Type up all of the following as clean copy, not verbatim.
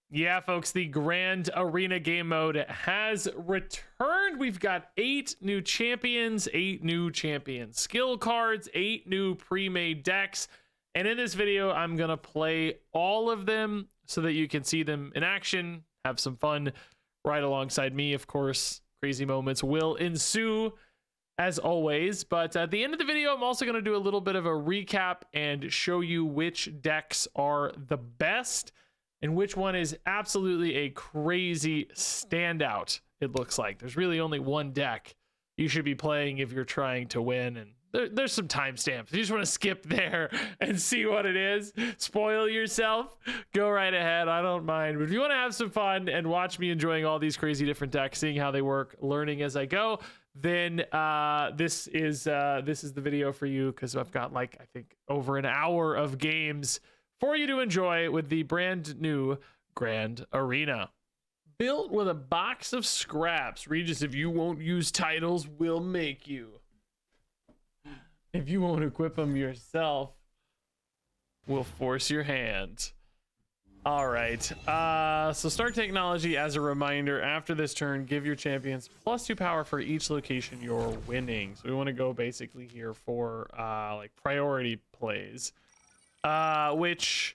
Yeah, folks, the Grand Arena game mode has returned. We've got 8 new champions, 8 new champion skill cards, 8 new pre-made decks. And in this video, I'm going to play all of them so that you can see them in action, have some fun right alongside me. Of course, crazy moments will ensue as always. But at the end of the video, I'm also going to do a little bit of a recap and show you which decks are the best and which one is absolutely a crazy standout. It looks like there's really only one deck you should be playing if you're trying to win, and there's some timestamps. You just want to skip there and see what it is, spoil yourself, go right ahead. I don't mind. But if you want to have some fun and watch me enjoying all these crazy different decks, seeing how they work, learning as I go, then this is the video for you, because I've got like I think over an hour of games for you to enjoy with the brand new Grand Arena. Built with a box of scraps. Regis, if you won't use titles, we'll make you. If you won't equip them yourself, we'll force your hand. All right. So start technology. As a reminder, after this turn, give your champions +2 power for each location you're winning. So we want to go basically here for like priority plays. Which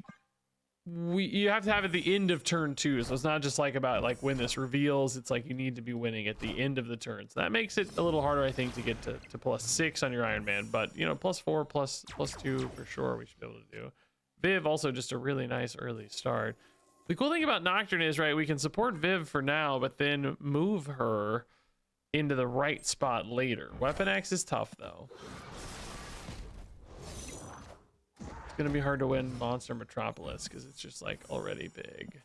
you have to have at the end of turn 2, so it's not just like about like when this reveals. It's like you need to be winning at the end of the turn, so that makes it a little harder, I think, to get to +6 on your Iron Man. But you know, +4 +2 for sure we should be able to do. Viv also just a really nice early start. The cool thing about Nocturne is, right, we can support Viv for now, but then move her into the right spot later. Weapon X is tough though. It's gonna be hard to win Monster Metropolis because it's just like already big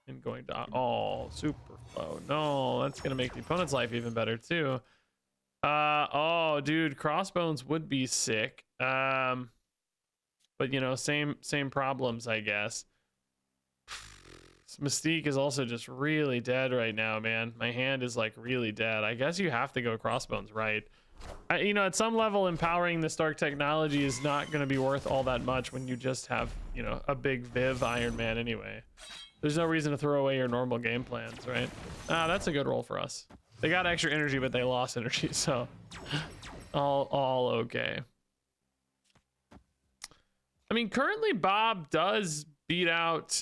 and going to super flow. No, that's gonna make the opponent's life even better too. Oh dude, Crossbones would be sick. But you know, same problems, I guess. Mystique is also just really dead right now, man. My hand is like really dead. I guess you have to go Crossbones, right? You know, at some level, empowering the Stark technology is not going to be worth all that much when you just have, you know, a big Viv Iron Man anyway. There's no reason to throw away your normal game plans, right? That's a good roll for us. They got extra energy, but they lost energy, so all okay. I mean, currently Bob does beat out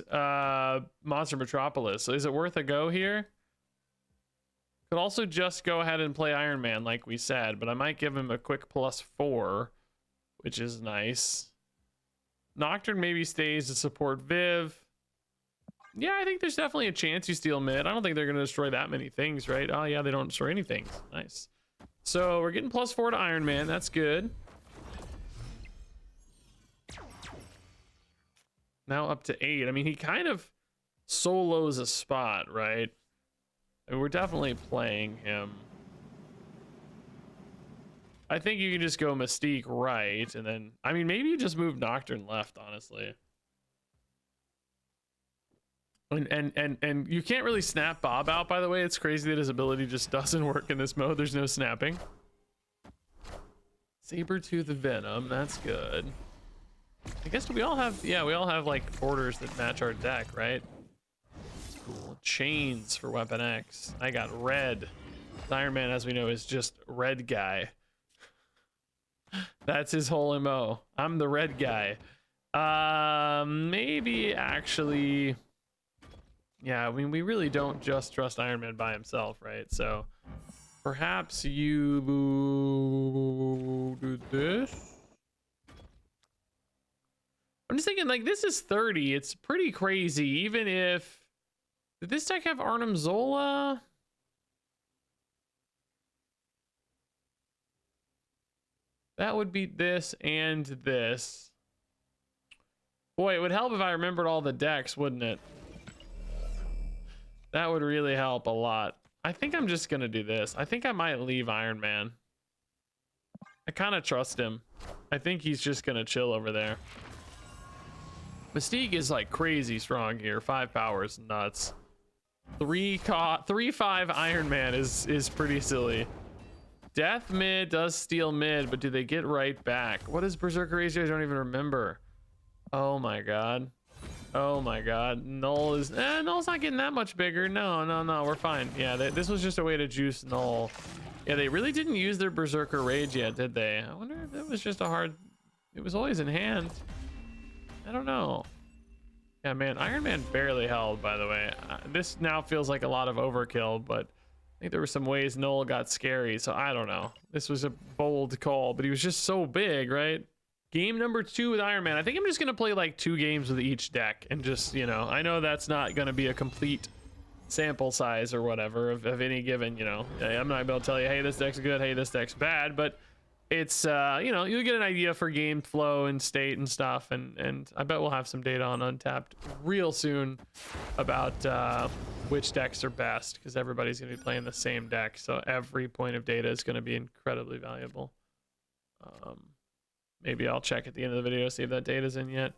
Monster Metropolis, so is it worth a go here? Could also just go ahead and play Iron Man like we said, but I might give him a quick +4, which is nice. Nocturne maybe stays to support Viv. Yeah, I think there's definitely a chance you steal mid. I don't think they're going to destroy that many things, right? Oh yeah, they don't destroy anything. Nice. So we're getting +4 to Iron Man. That's good. Now up to 8. I mean, he kind of solos a spot, right? And we're definitely playing him. I think you can just go Mystique right, and then, I mean, maybe you just move Nocturne left, honestly. And you can't really snap Bob out, by the way. It's crazy that his ability just doesn't work in this mode. There's no snapping. Sabertooth Venom, that's good. I guess we all have, yeah, we all have like borders that match our deck, right? Cool. Chains for Weapon X. I got red. Iron Man, as we know, is just red guy. That's his whole MO. I'm the red guy. Maybe actually, yeah, I mean, we really don't just trust Iron Man by himself, right? So perhaps you do this. I'm just thinking, like, this is 30. It's pretty crazy, even if... Did this deck have Arnim Zola? That would beat this and this. Boy, it would help if I remembered all the decks, wouldn't it? That would really help a lot. I think I'm just gonna do this. I think I might leave Iron Man. I kind of trust him. I think he's just gonna chill over there. Mystique is like crazy strong here. 5 power is nuts. 3/5 Iron Man is pretty silly. Death mid does steal mid, but do they get right back? What is Berserker Razor? I don't even remember. Oh my god. Oh my god, Null is Null's not getting that much bigger. No, we're fine. Yeah, this was just a way to juice Null. Yeah, they really didn't use their Berserker Rage yet, did they? I wonder if it was just a hard... It was always in hand. I don't know. Yeah, man, Iron Man barely held, by the way. This now feels like a lot of overkill, but I think there were some ways Null got scary, so I don't know. This was a bold call, but he was just so big, right? Game number 2 with Iron Man. I think I'm just gonna play like 2 games with each deck and just, you know, I know that's not gonna be a complete sample size or whatever of any given, you know. I'm not able to tell you, hey, this deck's good, hey, this deck's bad, but it's you know, you'll get an idea for game flow and state and stuff, and I bet we'll have some data on Untapped real soon about which decks are best, because everybody's gonna be playing the same deck, so every point of data is gonna be incredibly valuable. Maybe I'll check at the end of the video, see if that data's in yet.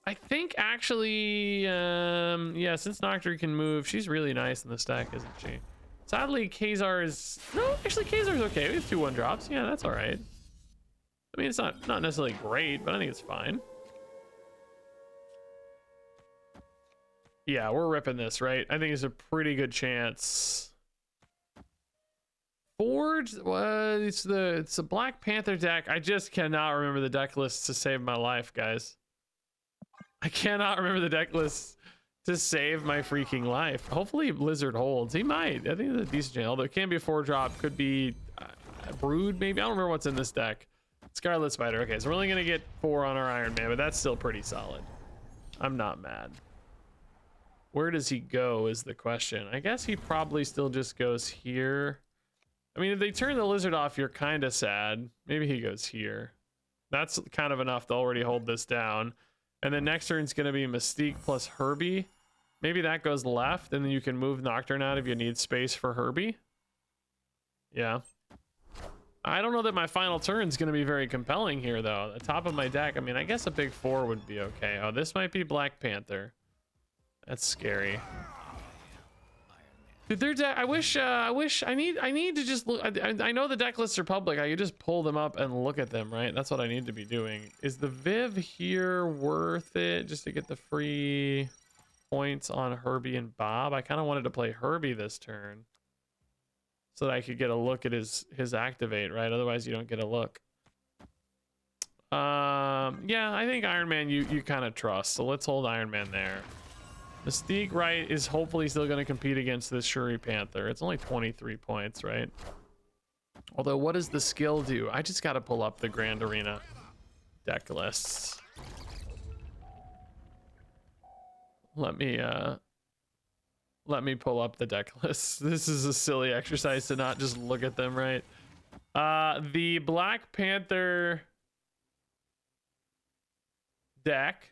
I think actually, yeah, since Nocturne can move, she's really nice in this deck, isn't she? Sadly, Khazar is... No, actually, Khazar's okay. We have 2 1-drops. Yeah, that's all right. I mean, it's not necessarily great, but I think it's fine. Yeah, we're ripping this, right? I think it's a pretty good chance. Forge, well, it's a Black Panther deck. I just cannot remember the deck lists to save my life, guys. I cannot remember the deck lists to save my freaking life. Hopefully Blizzard holds. He might. I think it's a decent chance. Although it can be a 4-drop, could be Brood maybe. I don't remember what's in this deck. Scarlet Spider. Okay, so we're only gonna get 4 on our Iron Man, but that's still pretty solid. I'm not mad. Where does he go is the question. I guess he probably still just goes here. I mean, if they turn the lizard off, you're kind of sad. Maybe he goes here. That's kind of enough to already hold this down. And then next turn's going to be Mystique plus Herbie. Maybe that goes left, and then you can move Nocturne out if you need space for Herbie. Yeah. I don't know that my final turn's going to be very compelling here, though. The top of my deck, I mean, I guess a big 4 would be okay. Oh, this might be Black Panther. That's scary. Dude, their deck, I need to just look. I know the deck lists are public. I could just pull them up and look at them, right? That's what I need to be doing. Is the Viv here worth it just to get the free points on Herbie and Bob? I kind of wanted to play Herbie this turn so that I could get a look at his activate, right? Otherwise you don't get a look. Yeah, I think Iron Man you kind of trust. So let's hold Iron Man there. Mystique, right, is hopefully still going to compete against this Shuri Panther. It's only 23 points, right? Although, what does the skill do? I just got to pull up the Grand Arena deck lists. Let me pull up the deck lists. This is a silly exercise to not just look at them, right? The Black Panther deck.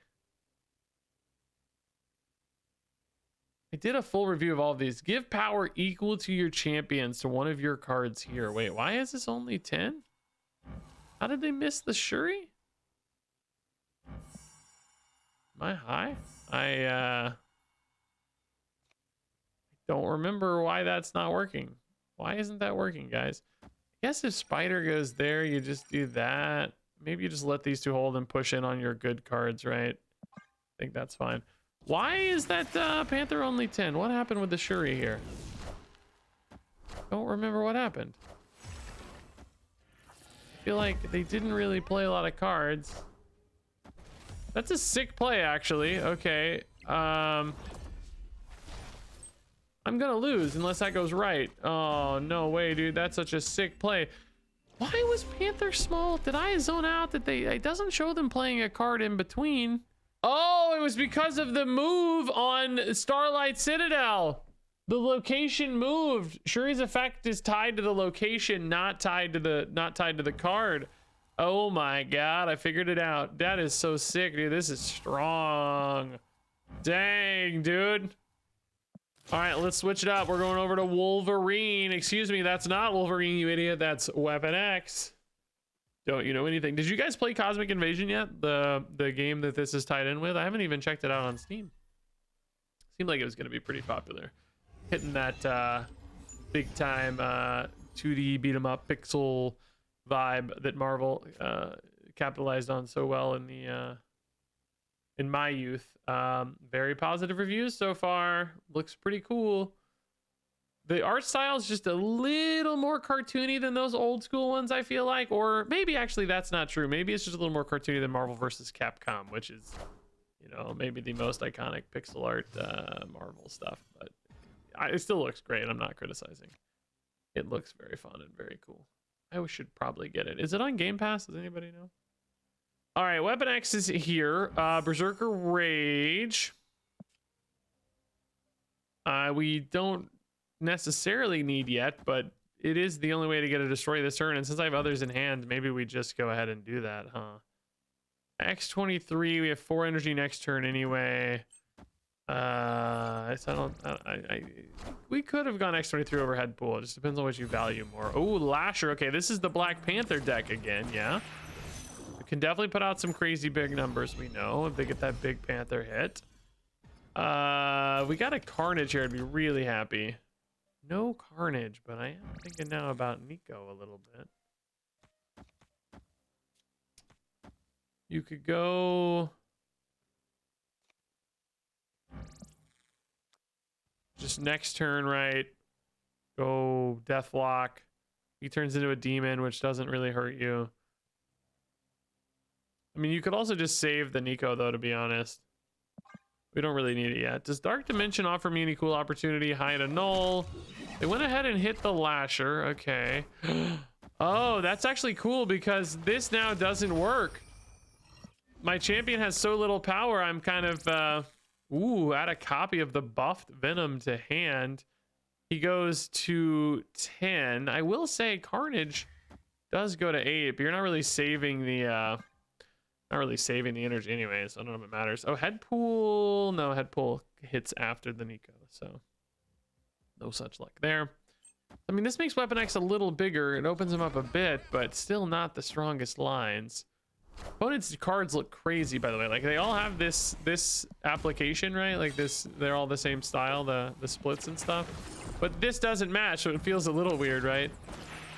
I did a full review of all of these. Give power equal to your champions to one of your cards here. Wait, why is this only 10? How did they miss the Shuri? Am I high? I don't remember why that's not working. Why isn't that working, guys? I guess if Spider goes there, you just do that. Maybe you just let these 2 hold and push in on your good cards, right? I think that's fine. Why is that Panther only 10? What happened with the Shuri here? Don't remember what happened. I feel like they didn't really play a lot of cards. That's a sick play, actually. Okay. I'm gonna lose unless that goes right. Oh, no way, dude. That's such a sick play. Why was Panther small? Did I zone out that it doesn't show them playing a card in between? Oh, it was because of the move on Starlight Citadel. The location moved. Shuri's effect is tied to the location, not tied to the card. Oh my god, I figured it out. That is so sick, dude. This is strong. Dang, dude. All right, let's switch it up. We're going over to Wolverine. Excuse me, that's not Wolverine, you idiot. That's Weapon X. Don't you know anything? Did you guys play Cosmic Invasion yet? The game that this is tied in with? I haven't even checked it out on Steam. Seemed like it was going to be pretty popular. Hitting that big time 2D beat 'em up pixel vibe that Marvel capitalized on so well in the in my youth. Very positive reviews so far. Looks pretty cool. The art style is just a little more cartoony than those old school ones, I feel like. Or maybe actually that's not true. Maybe it's just a little more cartoony than Marvel vs. Capcom, which is, you know, maybe the most iconic pixel art Marvel stuff. But it still looks great. I'm not criticizing. It looks very fun and very cool. I should probably get it. Is it on Game Pass? Does anybody know? All right, Weapon X is here. Berserker Rage. We don't necessarily need yet, but it is the only way to get a destroy this turn, and since I have others in hand, maybe we just go ahead and do that, huh? X23, we have 4 energy next turn anyway. We could have gone X23 over head pool. It just depends on what you value more. Oh, Lasher. Okay, this is the Black Panther deck again. Yeah, we can definitely put out some crazy big numbers. We know if they get that big Panther hit. We got a Carnage here. I'd be really happy. No Carnage, but I am thinking now about Nico a little bit. You could go just next turn, right? Go Deathlock. He turns into a demon, which doesn't really hurt you. I mean, you could also just save the Nico, though, to be honest. We don't really need it yet. Does Dark Dimension offer me any cool opportunity? Hide a null. They went ahead and hit the Lasher. Okay. Oh, that's actually cool because this now doesn't work. My champion has so little power. I'm kind of, add a copy of the buffed Venom to hand. He goes to 10. I will say Carnage does go to 8, but you're not really saving the, energy anyway, so I don't know if it matters. Oh, head pool. No, head pool hits after the Nico, so no such luck there. I mean, this makes Weapon X a little bigger. It opens him up a bit, but still not the strongest lines. Opponent's cards look crazy, by the way. Like, they all have this application, right? Like this, they're all the same style, the splits and stuff. But this doesn't match, so it feels a little weird, right?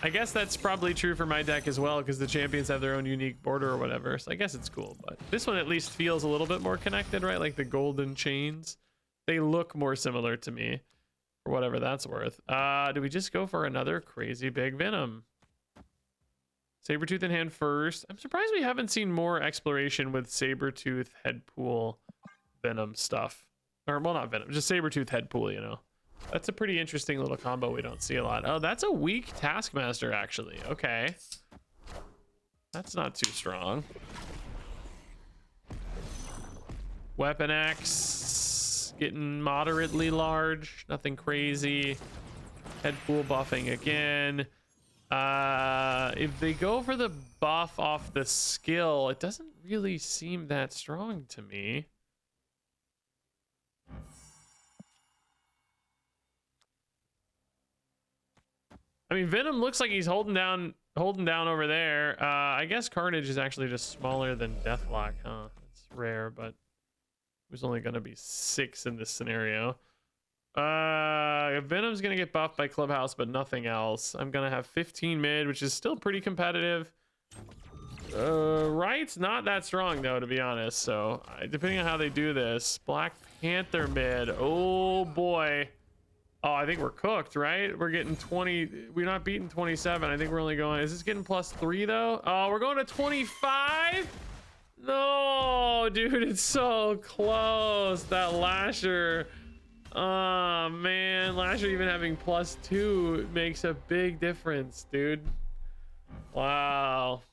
I guess that's probably true for my deck as well, because the champions have their own unique border or whatever. So I guess it's cool, but this one at least feels a little bit more connected, right? Like the golden chains, they look more similar to me, for whatever that's worth. Do we just go for another crazy big Venom? Sabretooth in hand first. I'm surprised we haven't seen more exploration with Sabretooth, head pool, Venom stuff. Or, well, not Venom, just Sabretooth, head pool, you know. That's a pretty interesting little combo we don't see a lot. Oh, that's a weak Taskmaster, actually. Okay. That's not too strong. Weapon X getting moderately large. Nothing crazy. Head pool buffing again. If they go for the buff off the skill, it doesn't really seem that strong to me. I mean, Venom looks like he's holding down over there. I guess Carnage is actually just smaller than Deathlock, huh? It's rare, but it was only going to be 6 in this scenario. Venom's gonna get buffed by Clubhouse, but nothing else. I'm gonna have 15 mid, which is still pretty competitive. Right's not that strong though, to be honest. So depending on how they do this, Black Panther mid. Oh boy. Oh, I think we're cooked, right? We're getting 20. We're not beating 27. I think we're only going. Is this getting +3 though? Oh, we're going to 25. No, dude, it's so close. That Lasher. Oh man, Lasher even having +2 makes a big difference, dude. Wow.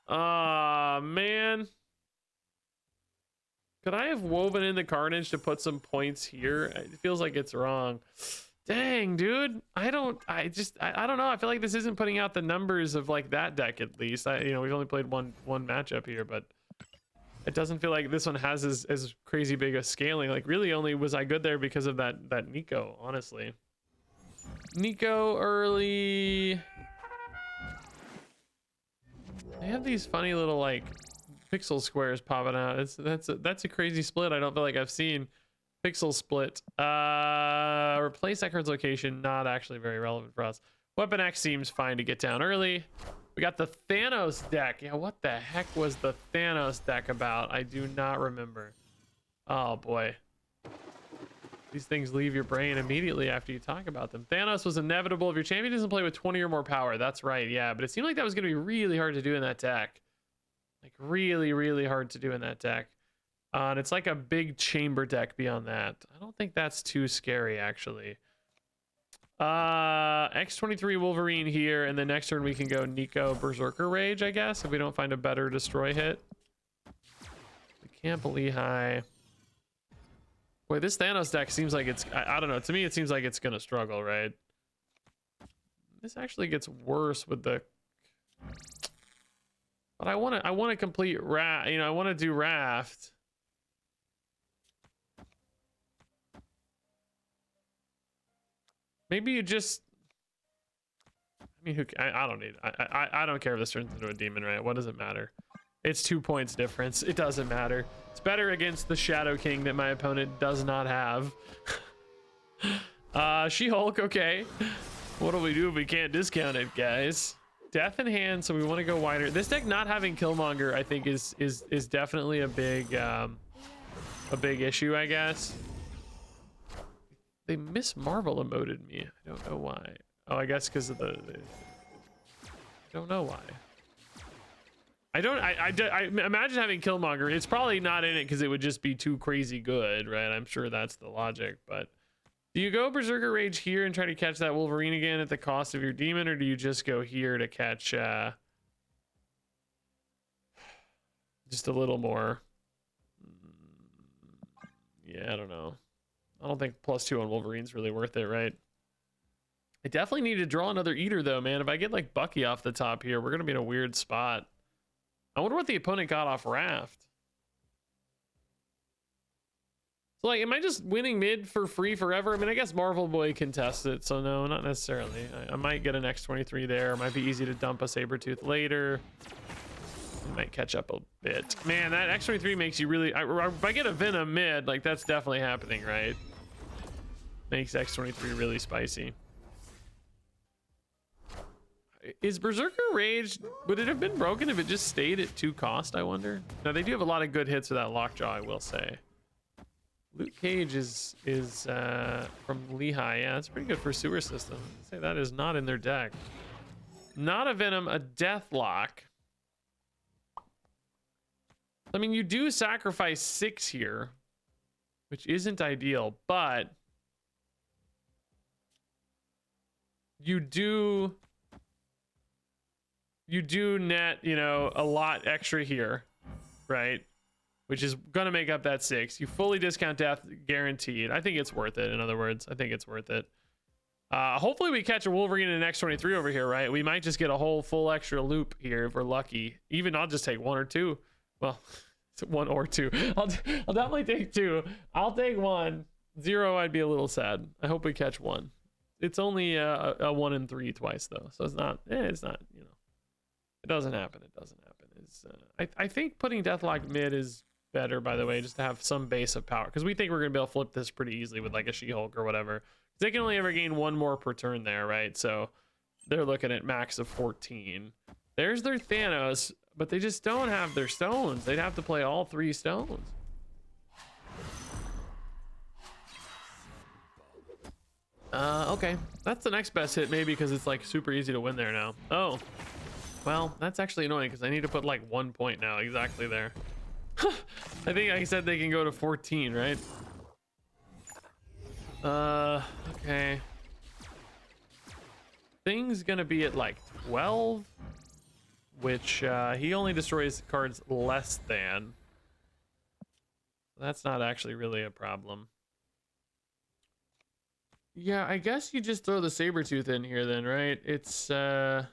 Ah, man. Could I have woven in the Carnage to put some points here? It feels like it's wrong. Dang, dude. I don't know. I feel like this isn't putting out the numbers of like that deck at least. We've only played one matchup here, but it doesn't feel like this one has as crazy big a scaling. Like, really only was I good there because of that Nico, honestly. Nico early. They have these funny little like pixel squares popping out. That's a crazy split. I don't feel like I've seen pixel split. Replace that card's location, not actually very relevant for us. Weapon X seems fine to get down early. We got the Thanos deck. Yeah, what the heck was the Thanos deck about? I do not remember. Oh boy. These things leave your brain immediately after you talk about them. Thanos was inevitable if your champion doesn't play with 20 or more power. That's right, yeah. But it seemed like that was going to be really hard to do in that deck. Like really, really hard to do in that deck. And it's like a big chamber deck beyond that. I don't think that's too scary, actually. X23 Wolverine here, and the next turn we can go Nico Berserker Rage, I guess, if we don't find a better destroy hit. We can't Lehigh. Boy, this Thanos deck seems like it's, I don't know, to me it seems like it's gonna struggle, right? This actually gets worse with the, but I want to complete raft, you know, I want to do raft. Maybe you just, I mean, I don't need, I don't care if this turns into a demon, right? What does it matter? It's 2 points difference. It doesn't matter. It's better against the Shadow King that my opponent does not have. She-Hulk, okay. What do we do if we can't discount it, guys? Death in hand, so we want to go wider. This deck not having Killmonger, I think, is definitely a big issue, I guess. They Miss Marvel emoted me. I don't know why. Oh, I guess because of the I don't know why. I imagine having Killmonger. It's probably not in it because it would just be too crazy good, right? I'm sure that's the logic. But do you go Berserker Rage here and try to catch that Wolverine again at the cost of your demon, or do you just go here to catch just a little more? Yeah, I don't know. I don't think +2 on Wolverine's really worth it, right? I definitely need to draw another Eater though, man. If I get like Bucky off the top here, we're gonna be in a weird spot. I wonder what the opponent got off Raft. So like, am I just winning mid for free forever? I mean, I guess Marvel Boy can test it, so no, not necessarily. I might get an X23 there. It might be easy to dump a Sabretooth later. I might catch up a bit. Man, that X23 makes you really... if I get a Venom mid, like, that's definitely happening, right? Makes X23 really spicy. Is Berserker Rage... would it have been broken if it just stayed at 2 cost, I wonder? No, they do have a lot of good hits with that Lockjaw, I will say. Luke Cage is from Lehigh. Yeah, that's pretty good for sewer system. I'd say that is not in their deck. Not a Venom, a Deathlock. I mean, you do sacrifice 6 here, which isn't ideal, but you do net, you know, a lot extra here, right? Which is gonna make up that 6. You fully discount death guaranteed. I think it's worth it. In other words, I think it's worth it. Hopefully we catch a Wolverine and an X23 over here, right? We might just get a whole full extra loop here if we're lucky. Even I'll just take 1 or 2. Well, 1 or 2. I'll definitely take 2. I'll take 1. 0, I'd be a little sad. I hope we catch 1. It's only a 1 and 3 twice though, so it's not. It's not. You know, it doesn't happen. It doesn't happen. It's. I think putting Deathlock mid is better, by the way, just to have some base of power, because we think we're gonna be able to flip this pretty easily with like a She-Hulk or whatever. They can only ever gain 1 more per turn there, right? So they're looking at max of 14. There's their Thanos, but they just don't have their stones. They'd have to play all 3 stones. Okay, that's the next best hit, maybe, because it's like super easy to win there now. Oh, well, that's actually annoying because I need to put like 1 point now exactly there. I think I said they can go to 14, right? Okay. Thing's gonna be at like 12, which he only destroys cards less than. That's not actually really a problem. Yeah, I guess you just throw the Sabretooth in here then, right? It's again,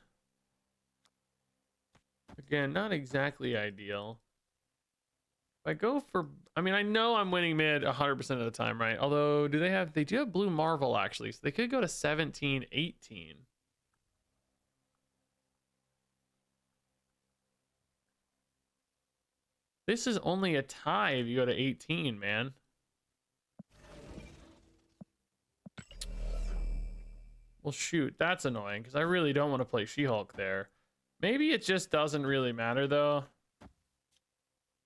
not exactly ideal. I go for, I mean, I know I'm winning mid 100% of the time, right? Although, they do have Blue Marvel, actually. So they could go to 17, 18. This is only a tie if you go to 18, man. Well, shoot, that's annoying, because I really don't want to play She-Hulk there. Maybe it just doesn't really matter though.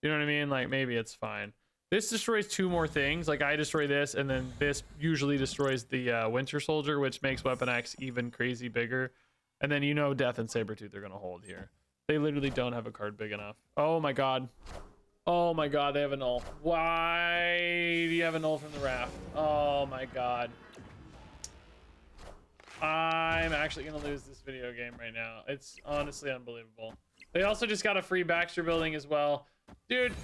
You know what I mean? Like maybe it's fine. This destroys 2 more things. Like I destroy this, and then this usually destroys the Winter Soldier, which makes Weapon X even crazy bigger. And then you know Death and Sabretooth are gonna hold here. They literally don't have a card big enough. Oh my god. Oh my god, they have a null. Why do you have a null from the raft? Oh my god. I'm actually gonna lose this video game right now. It's honestly unbelievable. They also just got a free Baxter building as well. Dude.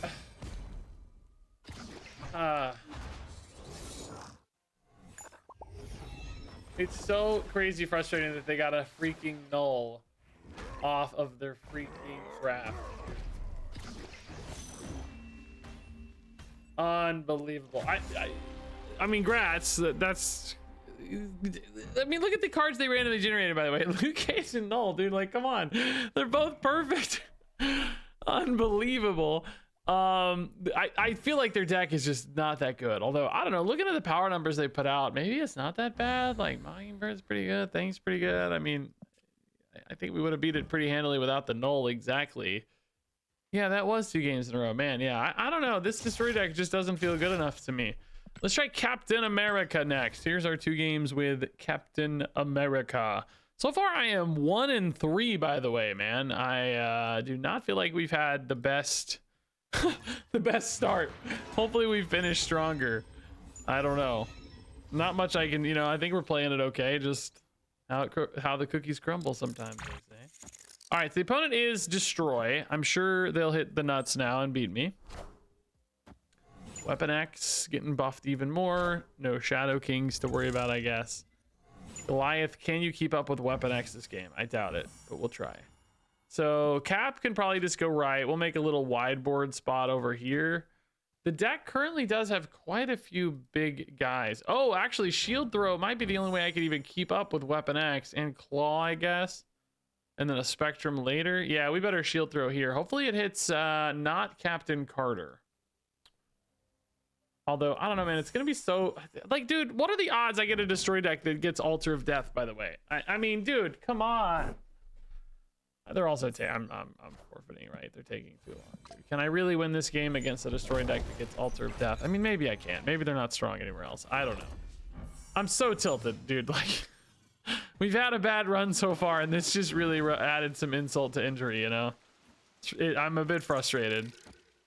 It's so crazy frustrating that they got a freaking null off of their freaking draft. Unbelievable. I mean, grats. That's. I mean, look at the cards they randomly generated, by the way. Luke Cage and Null, dude. Like, come on. They're both perfect. Unbelievable. I feel like their deck is just not that good. Although, I don't know. Looking at the power numbers they put out, maybe it's not that bad. Like, Mockingbird's pretty good. Thing's pretty good. I mean, I think we would have beat it pretty handily without the Null, exactly. Yeah, that was 2 games in a row. Man, yeah. I don't know. This Destroy deck just doesn't feel good enough to me. Let's try Captain America next. Here's our 2 games with Captain America. So far, I am 1-3, by the way, man. I do not feel like we've had the best, the best start. Hopefully, we finish stronger. I don't know. Not much I can, you know. I think we're playing it okay. Just how the cookies crumble sometimes, they say. All right, so the opponent is Destroy. I'm sure they'll hit the nuts now and beat me. Weapon X getting buffed even more. No Shadow Kings to worry about, I guess. Goliath, can you keep up with Weapon X this game? I doubt it, but we'll try. So Cap can probably just go right. We'll make a little wide board spot over here. The deck currently does have quite a few big guys. Oh, actually, Shield Throw might be the only way I could even keep up with Weapon X. And Claw, I guess. And then a Spectrum later. Yeah, we better Shield Throw here. Hopefully it hits not Captain Carter. Although, I don't know, man. It's going to be so... Like, dude, what are the odds I get a Destroy deck that gets Altar of Death, by the way? I mean, dude, come on. They're also... I'm forfeiting, right? They're taking too long. Dude. Can I really win this game against a Destroy deck that gets Altar of Death? I mean, maybe I can. Maybe they're not strong anywhere else. I don't know. I'm so tilted, dude. Like, we've had a bad run so far, and this just really added some insult to injury, you know? I'm a bit frustrated.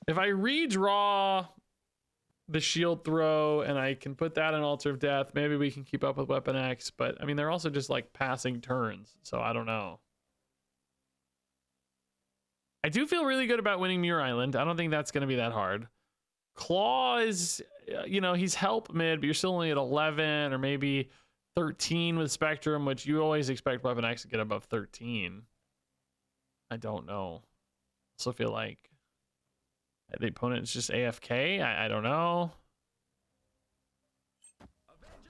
If I redraw the Shield Throw and I can put that in Altar of Death, maybe we can keep up with Weapon X, but I mean, they're also just like passing turns, so I don't know. I do feel really good about winning Muir Island. I don't think that's going to be that hard. Claw is, you know, he's help mid, but you're still only at 11 or maybe 13 with Spectrum, which you always expect Weapon X to get above 13. I don't know. Also feel like the opponent is just AFK. I don't know.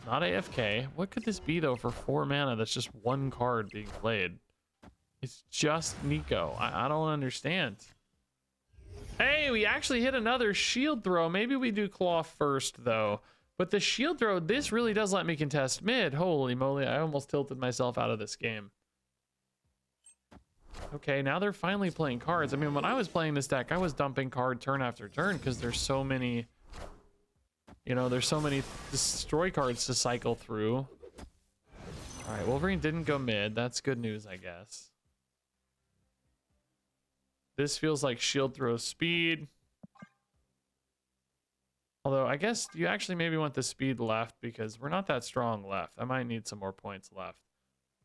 Not AFK. What could this be though for 4 mana? That's just 1 card being played. It's just Nico. I don't understand. Hey, we actually hit another Shield Throw. Maybe we do Claw first though. But the Shield Throw, this really does let me contest mid. Holy moly, I almost tilted myself out of this game. Okay, now they're finally playing cards. I mean, when I was playing this deck, I was dumping card turn after turn because there's so many, you know, there's so many Destroy cards to cycle through. All right, Wolverine didn't go mid. That's good news, I guess. This feels like Shield Throw speed. Although, I guess you actually maybe want the speed left because we're not that strong left. I might need some more points left.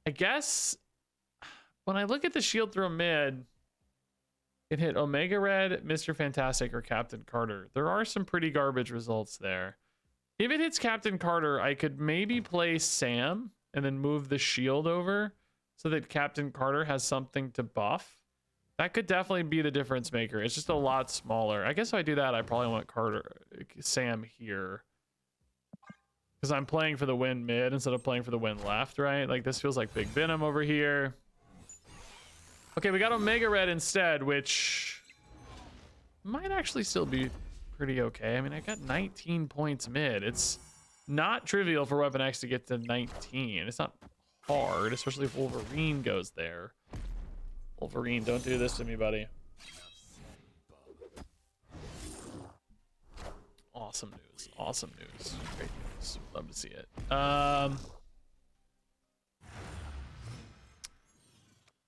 I guess when I look at the Shield Throw mid, it hit Omega Red, Mr. Fantastic, or Captain Carter. There are some pretty garbage results there. If it hits Captain Carter, I could maybe play Sam and then move the shield over so that Captain Carter has something to buff. That could definitely be the difference maker. It's just a lot smaller. I guess if I do that, I probably want Sam here. Because I'm playing for the win mid instead of playing for the win left, right? Like, this feels like Big Venom over here. Okay, we got Omega Red instead, which might actually still be pretty okay. I mean, I got 19 points mid. It's not trivial for Weapon X to get to 19. It's not hard, especially if Wolverine goes there. Wolverine, don't do this to me, buddy. Awesome news. Awesome news. Great news. Love to see it.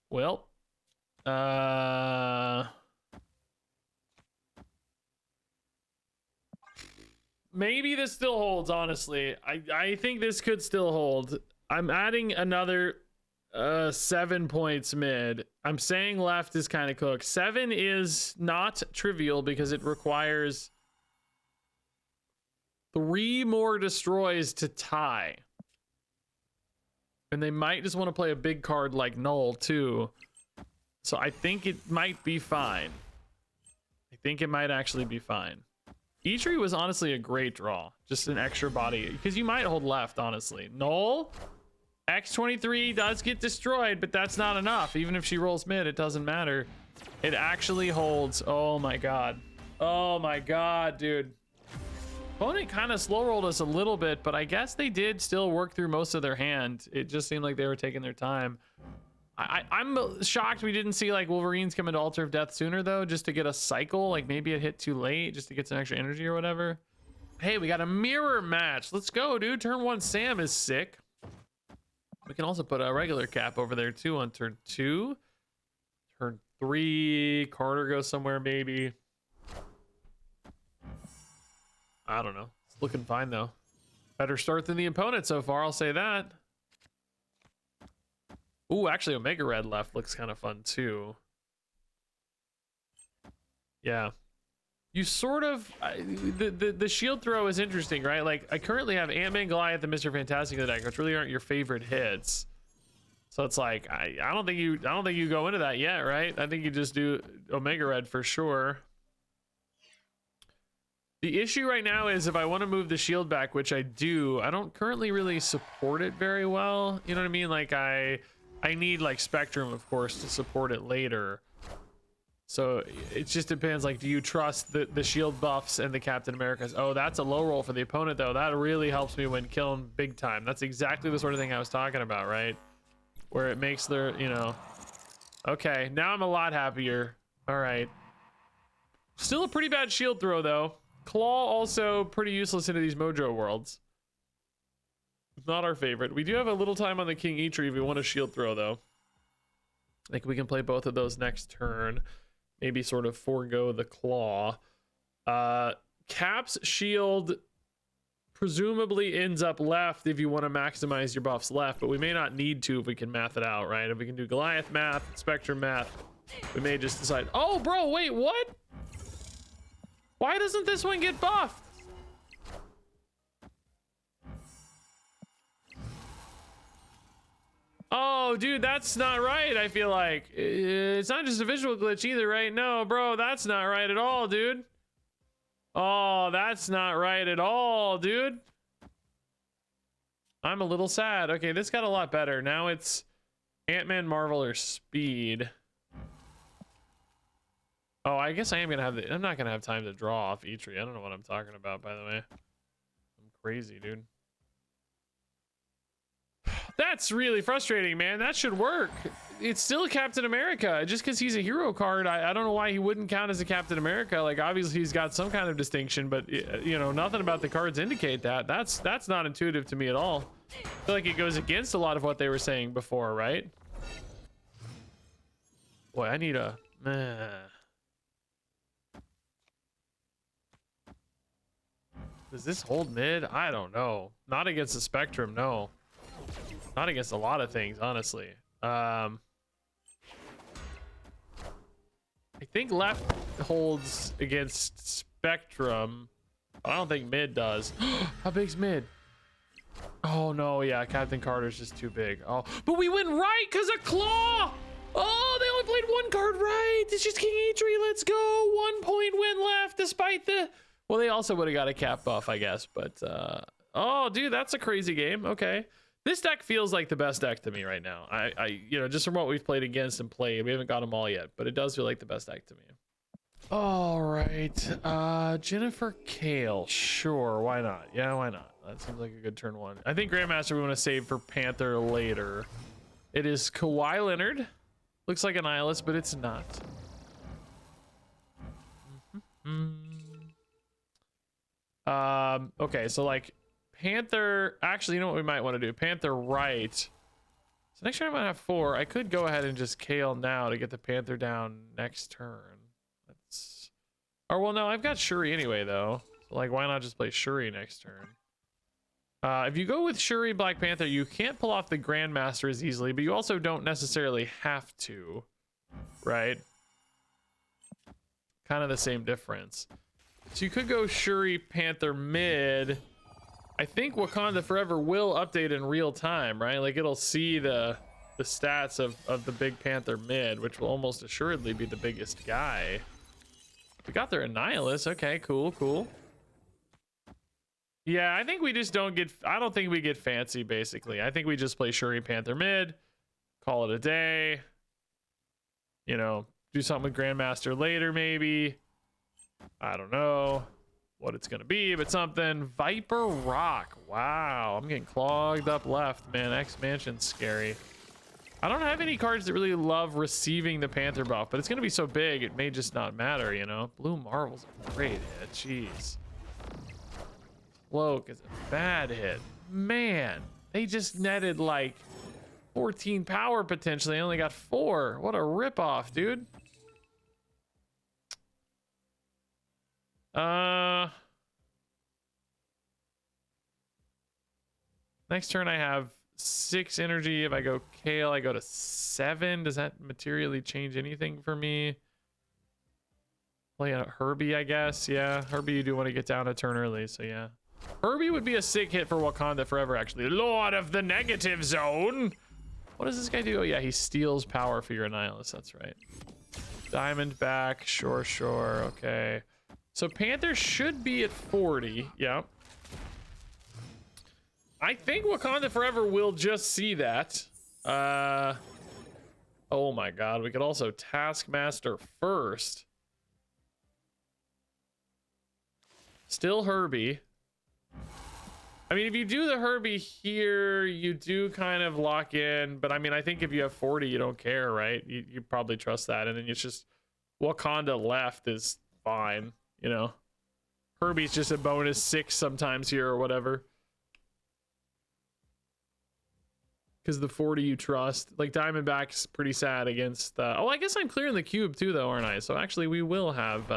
Well, maybe this still holds, honestly. I think this could still hold. I'm adding another 7 points mid. I'm saying left is kind of cooked. 7 is not trivial because it requires 3 more destroys to tie. And they might just want to play a big card like Null too. So I think it might be fine. I think it might actually be fine. E-Tree was honestly a great draw. Just an extra body. Because you might hold left, honestly. Null, X23 does get destroyed, but that's not enough. Even if she rolls mid, it doesn't matter. It actually holds. Oh my god. Oh my god, dude. Opponent kind of slow rolled us a little bit, but I guess they did still work through most of their hand. It just seemed like they were taking their time. I'm shocked we didn't see like Wolverines come into Altar of Death sooner though, just to get a cycle. Like maybe it hit too late just to get some extra energy or whatever. Hey, we got a mirror match. Let's go, dude. Turn 1 Sam is sick. We can also put a regular cap over there too on turn 2. Turn 3, Carter goes somewhere maybe. I don't know. It's looking fine though. Better start than the opponent so far, I'll say that. Ooh, actually Omega Red left looks kind of fun too. Yeah. You sort of the shield throw is interesting, right? Like I currently have Ant-Man, Goliath, and Mr. Fantastic in the deck, which really aren't your favorite hits. So it's like I don't think you go into that yet, right? I think you just do Omega Red for sure. The issue right now is if I want to move the shield back, which I do, I don't currently really support it very well. You know what I mean? Like I need like Spectrum, of course, to support it later. So it just depends. Like, do you trust the shield buffs and the Captain Americas? Oh, that's a low roll for the opponent though. That really helps me when killing big time. That's exactly the sort of thing I was talking about, right? Where it makes their, you know. Okay, now I'm a lot happier. All right. Still a pretty bad shield throw though. Claw also pretty useless into these Mojo worlds. Not our favorite. We do have a little time on the King E-Tree if we want a shield throw though. I think we can play both of those next turn. Maybe sort of forego the claw. Cap's shield presumably ends up left if you want to maximize your buffs left, but we may not need to if we can math it out, right? If we can do Goliath math, Spectrum math, we may just decide, oh bro, wait, what? Why doesn't this one get buffed? Oh, dude, that's not right, I feel like. It's not just a visual glitch either, right? No, bro, that's not right at all, dude. Oh, that's not right at all, dude. I'm a little sad. Okay, this got a lot better. Now it's Ant-Man, Marvel, or Speed. Oh, I guess I am gonna have I'm not gonna have time to draw off E-Tree. I don't know what I'm talking about, by the way. I'm crazy, dude. That's really frustrating, man. That should work. It's still Captain America. Just because he's a hero card, I don't know why he wouldn't count as a Captain America. Like, obviously he's got some kind of distinction, but you know, nothing about the cards indicate that. That's not intuitive to me at all. I feel like it goes against a lot of what they were saying before, right? Boy, I need a... Does this hold mid? I don't know. Not against the Spectrum, no. Not against a lot of things, honestly. I think left holds against Spectrum. I don't think mid does. How big's mid? Oh no, yeah, Captain Carter's just too big. Oh, but we went right because of Claw! Oh, they only played one card right! It's just King E-Tree, let's go! 1 point win left despite the... Well, they also would have got a cap buff, I guess, but... Oh, dude, that's a crazy game. Okay. This deck feels like the best deck to me right now. You know, just from what we've played against and played, we haven't got them all yet, but it does feel like the best deck to me. All right, Jennifer Kale, sure, why not? Yeah, why not? That seems like a good turn one. I think Grandmaster we want to save for Panther later. It is Kawhi Leonard, Looks like a nihilist, but it's not. Okay, so like Panther, actually, you know what we might want to do? Panther right. So next turn I might have 4. I could go ahead and just Kale now to get the Panther down next turn. Let's, or well, no, I've got Shuri anyway though. So like, why not just play Shuri next turn? If you go with Shuri Black Panther, you can't pull off the Grandmaster as easily, but you also don't necessarily have to, right? Kind of the same difference. So you could go Shuri Panther mid. I think Wakanda Forever will update in real time, right? Like it'll see the stats of the big Panther mid, which will almost assuredly be the biggest guy. We got their Annihilus. Okay, cool, cool. Yeah, I think we just don't get, I don't think we get fancy, basically. I think we just play Shuri Panther mid, call it a day. You know, do something with Grandmaster later, maybe. I don't know what it's gonna be, but something. Viper Rock. Wow, I'm getting clogged up left, man. X-Mansion's scary. I don't have any cards that really love receiving the Panther buff, but it's gonna be so big, it may just not matter, you know? Blue Marvel's a great hit, jeez. Cloak is a bad hit. Man, they just netted like 14 power potentially. They only got 4. What a ripoff, dude. Next turn I have 6 energy. If I go Kale, I go to 7. Does that materially change anything for me? Play a Herbie, I guess. Yeah, Herbie, you do want to get down a turn early, so yeah. Herbie would be a sick hit for Wakanda Forever, actually. Lord of the Negative Zone. What does this guy do? Oh, yeah, he steals power for your Annihilus. That's right. Diamond back. Sure, sure. Okay. So Panther should be at 40. Yeah. I think Wakanda Forever will just see that. Oh, my God. We could also Taskmaster first. Still Herbie. I mean, if you do the Herbie here, you do kind of lock in. But I mean, I think if you have 40, you don't care, right? You probably trust that. And then it's just Wakanda left is fine, you know? Herbie's just a bonus 6 sometimes here or whatever. Because the 40 you trust. Like Diamondback's pretty sad against... oh, I guess I'm clearing the cube too, though, aren't I? So actually, we will have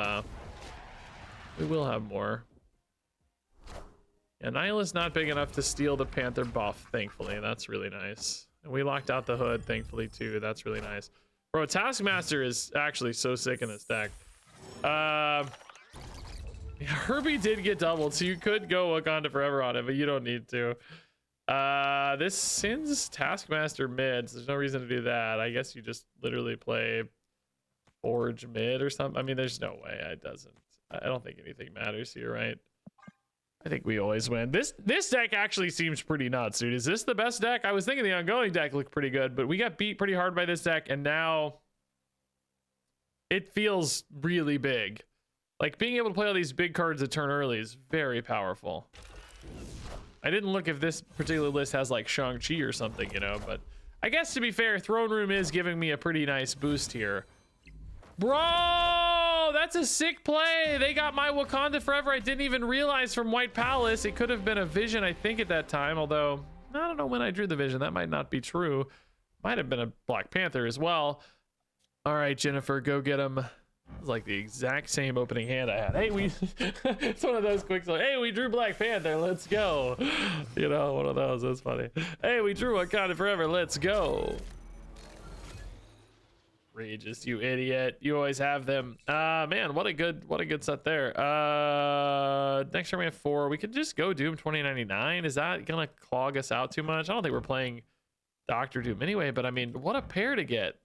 more. Yeah, Nihilus not big enough to steal the Panther buff, thankfully. That's really nice. And we locked out the hood, thankfully, too. That's really nice. Bro, Taskmaster is actually so sick in this deck. Yeah, Herbie did get doubled, so you could go Wakanda Forever on it, but you don't need to. This sends Taskmaster mid, so there's no reason to do that. I guess you just literally play Forge mid or something. I mean, there's no way it doesn't. I don't think anything matters here, right? I think we always win. This deck actually seems pretty nuts, dude. Is this the best deck? I was thinking the ongoing deck looked pretty good, but we got beat pretty hard by this deck, and now it feels really big. Like, being able to play all these big cards a turn early is very powerful. I didn't look if this particular list has, like, Shang-Chi or something, you know, but I guess, to be fair, Throne Room is giving me a pretty nice boost here. Bro, that's a sick play. They got my Wakanda Forever. I didn't even realize from White Palace. It could have been a vision, I think, at that time. Although, I don't know when I drew the vision. That might not be true. Might have been a Black Panther as well. All right, Jennifer, go get him. It's like the exact same opening hand I had. Hey, it's one of those quick, so, hey, we drew Black Panther. Let's go. You know, one of those. That's funny. Hey, we drew Wakanda Forever. Let's go. Regis, you idiot. You always have them. Man, what a good set there. Next turn we have 4. We could just go Doom 2099. Is that gonna clog us out too much? I don't think we're playing Doctor Doom anyway, but I mean, what a pair to get.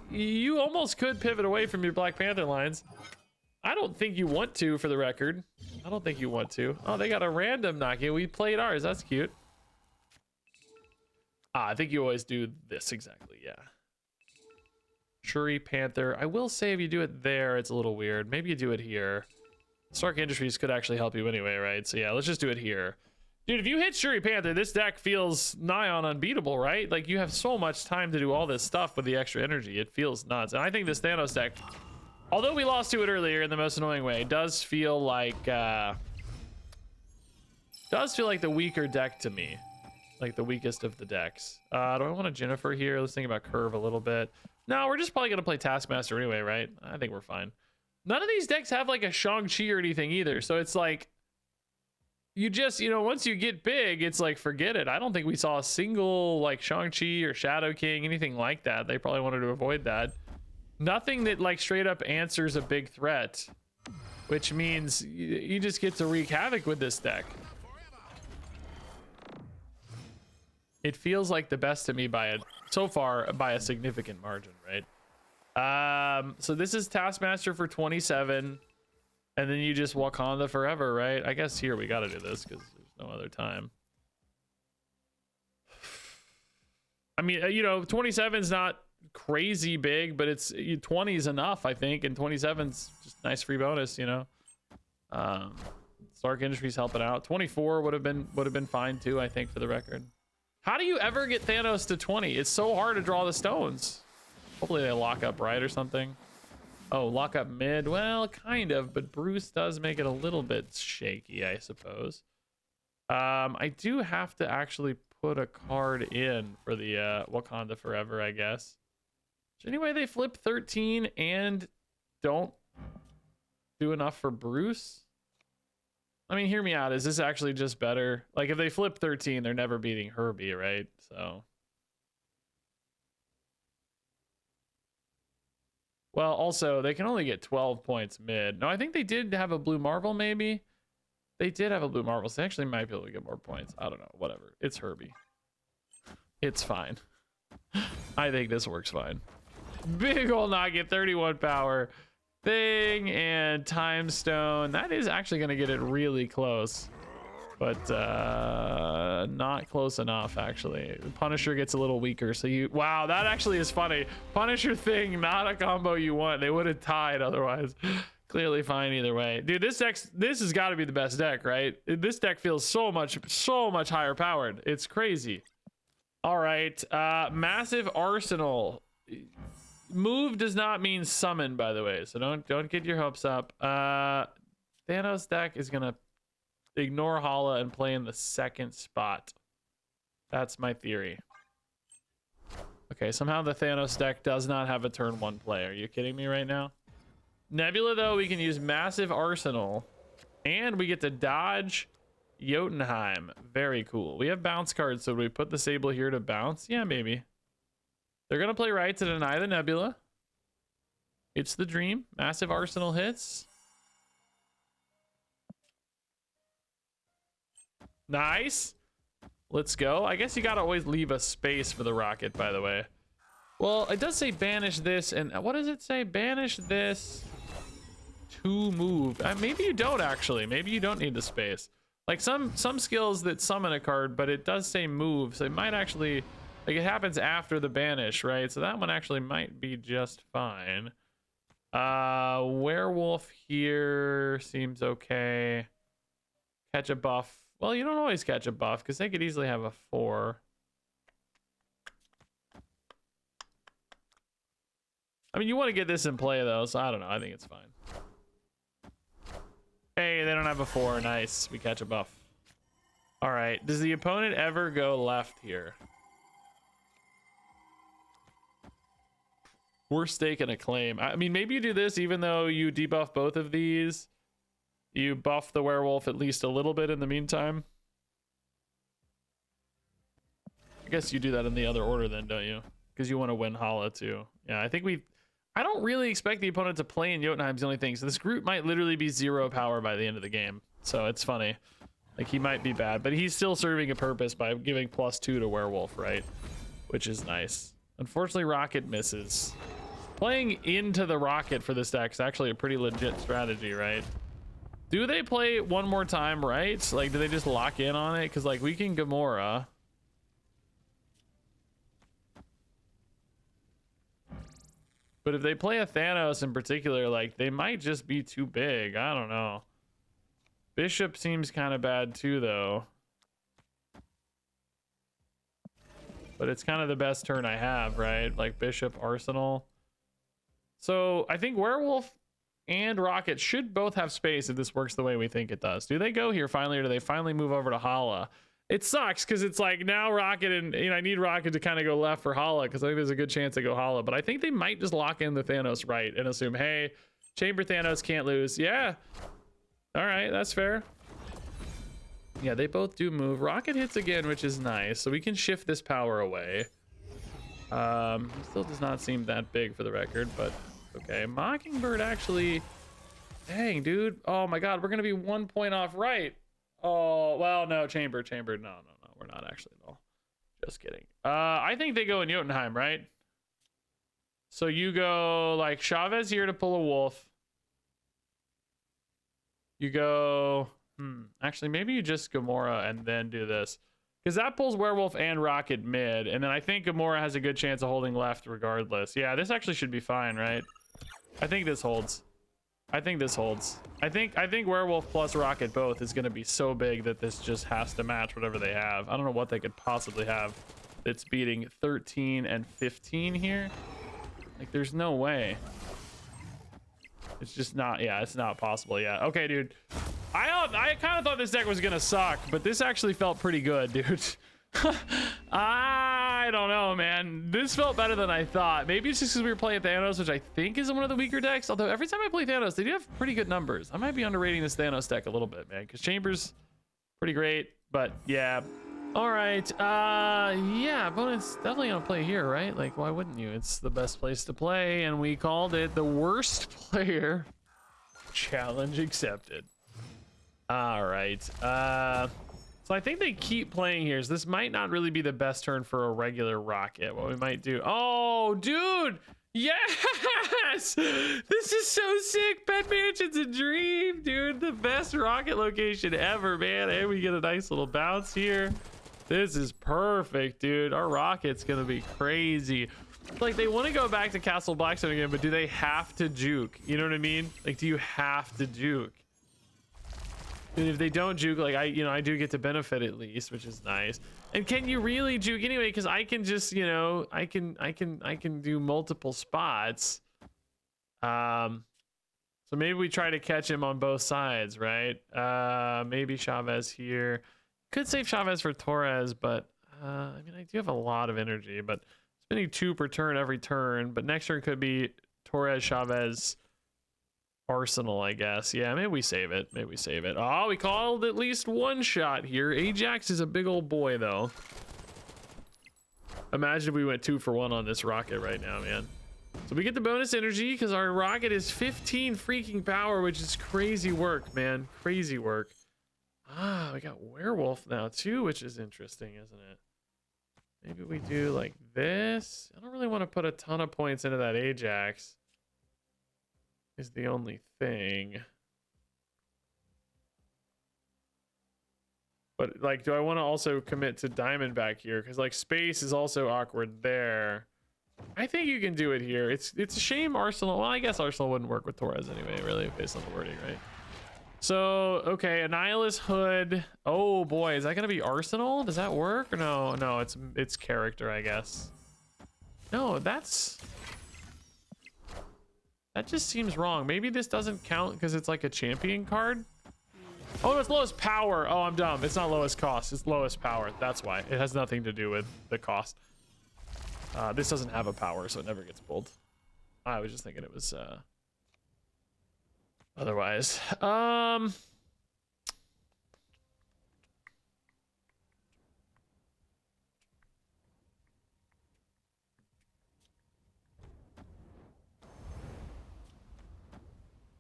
You almost could pivot away from your Black Panther lines. I don't think you want to, for the record. I don't think you want to. Oh, they got a random knocking. We played ours. That's cute. I think you always do this exactly, yeah. Shuri Panther. I will say if you do it there, it's a little weird. Maybe you do it here. Stark Industries could actually help you anyway, right? So yeah, let's just do it here. Dude, if you hit Shuri Panther, this deck feels nigh on unbeatable, right? Like, you have so much time to do all this stuff with the extra energy. It feels nuts. And I think this Thanos deck, although we lost to it earlier in the most annoying way, does feel like the weaker deck to me. Like the weakest of the decks. Do I want a Jennifer here? Let's think about Curve a little bit. No, we're just probably going to play Taskmaster anyway, right? I think we're fine. None of these decks have like a Shang-Chi or anything either. So it's like, you just, you know, once you get big, it's like, forget it. I don't think we saw a single like Shang-Chi or Shadow King, anything like that. They probably wanted to avoid that. Nothing that like straight up answers a big threat, which means you just get to wreak havoc with this deck. It feels like the best to me so far by a significant margin, right? So this is Taskmaster for 27, and then you just Wakanda forever, right? I guess here we got to do this because there's no other time. I mean, you know, 27 is not crazy big, but it's 20 is enough, I think, and 27's just nice free bonus, you know. Stark Industries helping out. 24 would have been fine too, I think, for the record. How do you ever get Thanos to 20? It's so hard to draw the stones. Hopefully they lock up right or something. Oh, lock up mid. Well, kind of, but Bruce does make it a little bit shaky, I suppose. I do have to actually put a card in for the Wakanda Forever, I guess. Anyway, they flip 13 and don't do enough for Bruce. I mean, hear me out. Is this actually just better? Like, if they flip 13, they're never beating Herbie, right? So. Well, also, they can only get 12 points mid. No, I think they did have a Blue Marvel, maybe. They did have a Blue Marvel, so they actually might be able to get more points. I don't know. Whatever. It's Herbie. It's fine. I think this works fine. Big ol' Nugget, 31 power. Thing and Time Stone. That is actually going to get it really close, but not close enough, actually. Punisher gets a little weaker, so you, wow, that actually is funny. Punisher Thing, not a combo you want. They would have tied otherwise. Clearly fine either way. Dude, this has got to be the best deck, right? This deck feels so much higher powered. It's crazy. All right, massive arsenal. Move does not mean summon, by the way, so don't get your hopes up. Thanos deck is gonna ignore Hala and play in the second spot. That's my theory. Okay, somehow the Thanos deck does not have a turn 1 play. Are you kidding me right now? Nebula, though, we can use massive arsenal, and we get to dodge Jotunheim. Very cool. We have bounce cards, so do we put the Sable here to bounce? Yeah, maybe. They're going to play right to deny the Nebula. It's the dream. Massive arsenal hits. Nice. Let's go. I guess you got to always leave a space for the rocket, by the way. Well, it does say banish this. And what does it say? Banish this to move. Maybe you don't, actually. Maybe you don't need the space. Like some skills that summon a card, but it does say move. So it might actually... Like, it happens after the banish, right? So that one actually might be just fine. Werewolf here seems okay. Catch a buff. Well, you don't always catch a buff because they could easily have a 4. I mean, you want to get this in play, though, so I don't know. I think it's fine. Hey, they don't have a 4. Nice. We catch a buff. All right. Does the opponent ever go left here? We're staking a claim. I mean, maybe you do this even though you debuff both of these. You buff the werewolf at least a little bit in the meantime. I guess you do that in the other order then, don't you? Because you want to win Hala too. Yeah, I think I don't really expect the opponent to play in Jotunheim's the only thing. So this group might literally be 0 power by the end of the game. So it's funny. Like, he might be bad, but he's still serving a purpose by giving +2 to werewolf, right? Which is nice. Unfortunately, rocket misses. Playing into the rocket for this deck is actually a pretty legit strategy, right? Do they play one more time, right? Like, do they just lock in on it? Because, like, we can Gamora. But if they play a Thanos in particular, like, they might just be too big. I don't know. Bishop seems kind of bad too, though. but it's kind of the best turn I have, right? Like Bishop, Arsenal. So I think Werewolf and Rocket should both have space if this works the way we think it does. Do they go here finally, or do they finally move over to Hala? It sucks because it's like now Rocket and, you know, I need Rocket to kind of go left for Hala because I think there's a good chance they go Hala, but I think they might just lock in the Thanos right and assume, hey, Chamber Thanos can't lose. Yeah. All right, that's fair. Yeah, they both do move. Rocket hits again, which is nice. So we can shift this power away. He still does not seem that big for the record, but okay. Mockingbird actually, dang, dude. Oh my God, we're gonna be 1 point off right. Oh, well, no, Chamber. No, we're not actually at all. Just kidding. I think they go in Jotunheim, right? So you go like Chavez here to pull a wolf. You go, actually, maybe you just Gamora and then do this. Because that pulls Werewolf and Rocket mid. And then I think Gamora has a good chance of holding left regardless. Yeah, this actually should be fine, right? I think this holds. I think Werewolf plus Rocket both is going to be so big that this just has to match whatever they have. I don't know what they could possibly have that's beating 13 and 15 here. Like, there's no way. It's just not, yeah, it's not possible. Yeah. Okay, dude. I kind of thought this deck was gonna suck, but this actually felt pretty good, dude. I don't know, man. This felt better than I thought. Maybe it's just because we were playing Thanos, which I think is one of the weaker decks. Although every time I play Thanos, they do have pretty good numbers. I might be underrating this Thanos deck a little bit, man, because Chamber's pretty great. But yeah. All right. Yeah, opponent's definitely gonna play here, right? Like, why wouldn't you? It's the best place to play, and we called it the worst player. Challenge accepted. All right. So I think they keep playing here. So this might not really be the best turn for a regular Rocket. What we might do. Oh, dude. Yes. This is so sick. Pet Mansion's a dream, dude. The best Rocket location ever, man. And we get a nice little bounce here. This is perfect, dude. Our Rocket's going to be crazy. Like, they want to go back to Castle Blackstone again, but do they have to juke? You know what I mean? Like, do you have to juke? And if they don't juke, like, I do get to benefit at least, which is nice. And can you really juke anyway? Because I can just, you know, I can do multiple spots. So maybe we try to catch him on both sides, right? Maybe Chavez here. Could save Chavez for Torres, but I mean, I do have a lot of energy, but spending 2 per turn every turn. But next turn could be Torres, Chavez, Arsenal, I guess. Yeah, maybe we save it. Maybe we save it. Oh, we called at least 1 shot here. Ajax is a big old boy, though. Imagine if we went 2 for 1 on this Rocket right now, man. So we get the bonus energy because our Rocket is 15 freaking power, which is crazy work, man. Crazy work. Ah, we got Werewolf now too, which is interesting, isn't it? Maybe we do like this. I don't really want to put a ton of points into that Ajax. Is the only thing. But like, do I want to also commit to Diamond back here? Because like space is also awkward there. I think you can do it here. It's a shame Arsenal. Well, I guess Arsenal wouldn't work with Torres anyway, really, based on the wording, right? So, okay, Annihilus Hood. Oh boy, is that gonna be Arsenal? Does that work? Or no, it's character, I guess. No, that just seems wrong. Maybe this doesn't count because it's like a champion card. Oh, no, it's lowest power. Oh, I'm dumb. It's not lowest cost. It's lowest power. That's why. It has nothing to do with the cost. This doesn't have a power, so it never gets pulled. I was just thinking it was otherwise.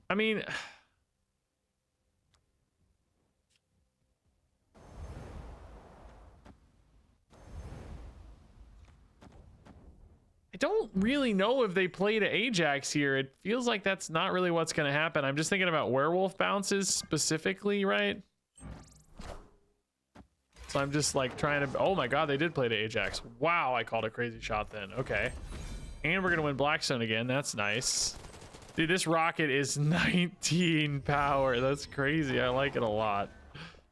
I mean, I don't really know if they play to Ajax here. It feels like that's not really what's going to happen. I'm just thinking about Werewolf bounces specifically, right? So I'm just like trying to, oh my God, they did play to Ajax. Wow, I called a crazy shot then. Okay. And we're going to win Blackstone again. That's nice. Dude, this Rocket is 19 power. That's crazy. I like it a lot.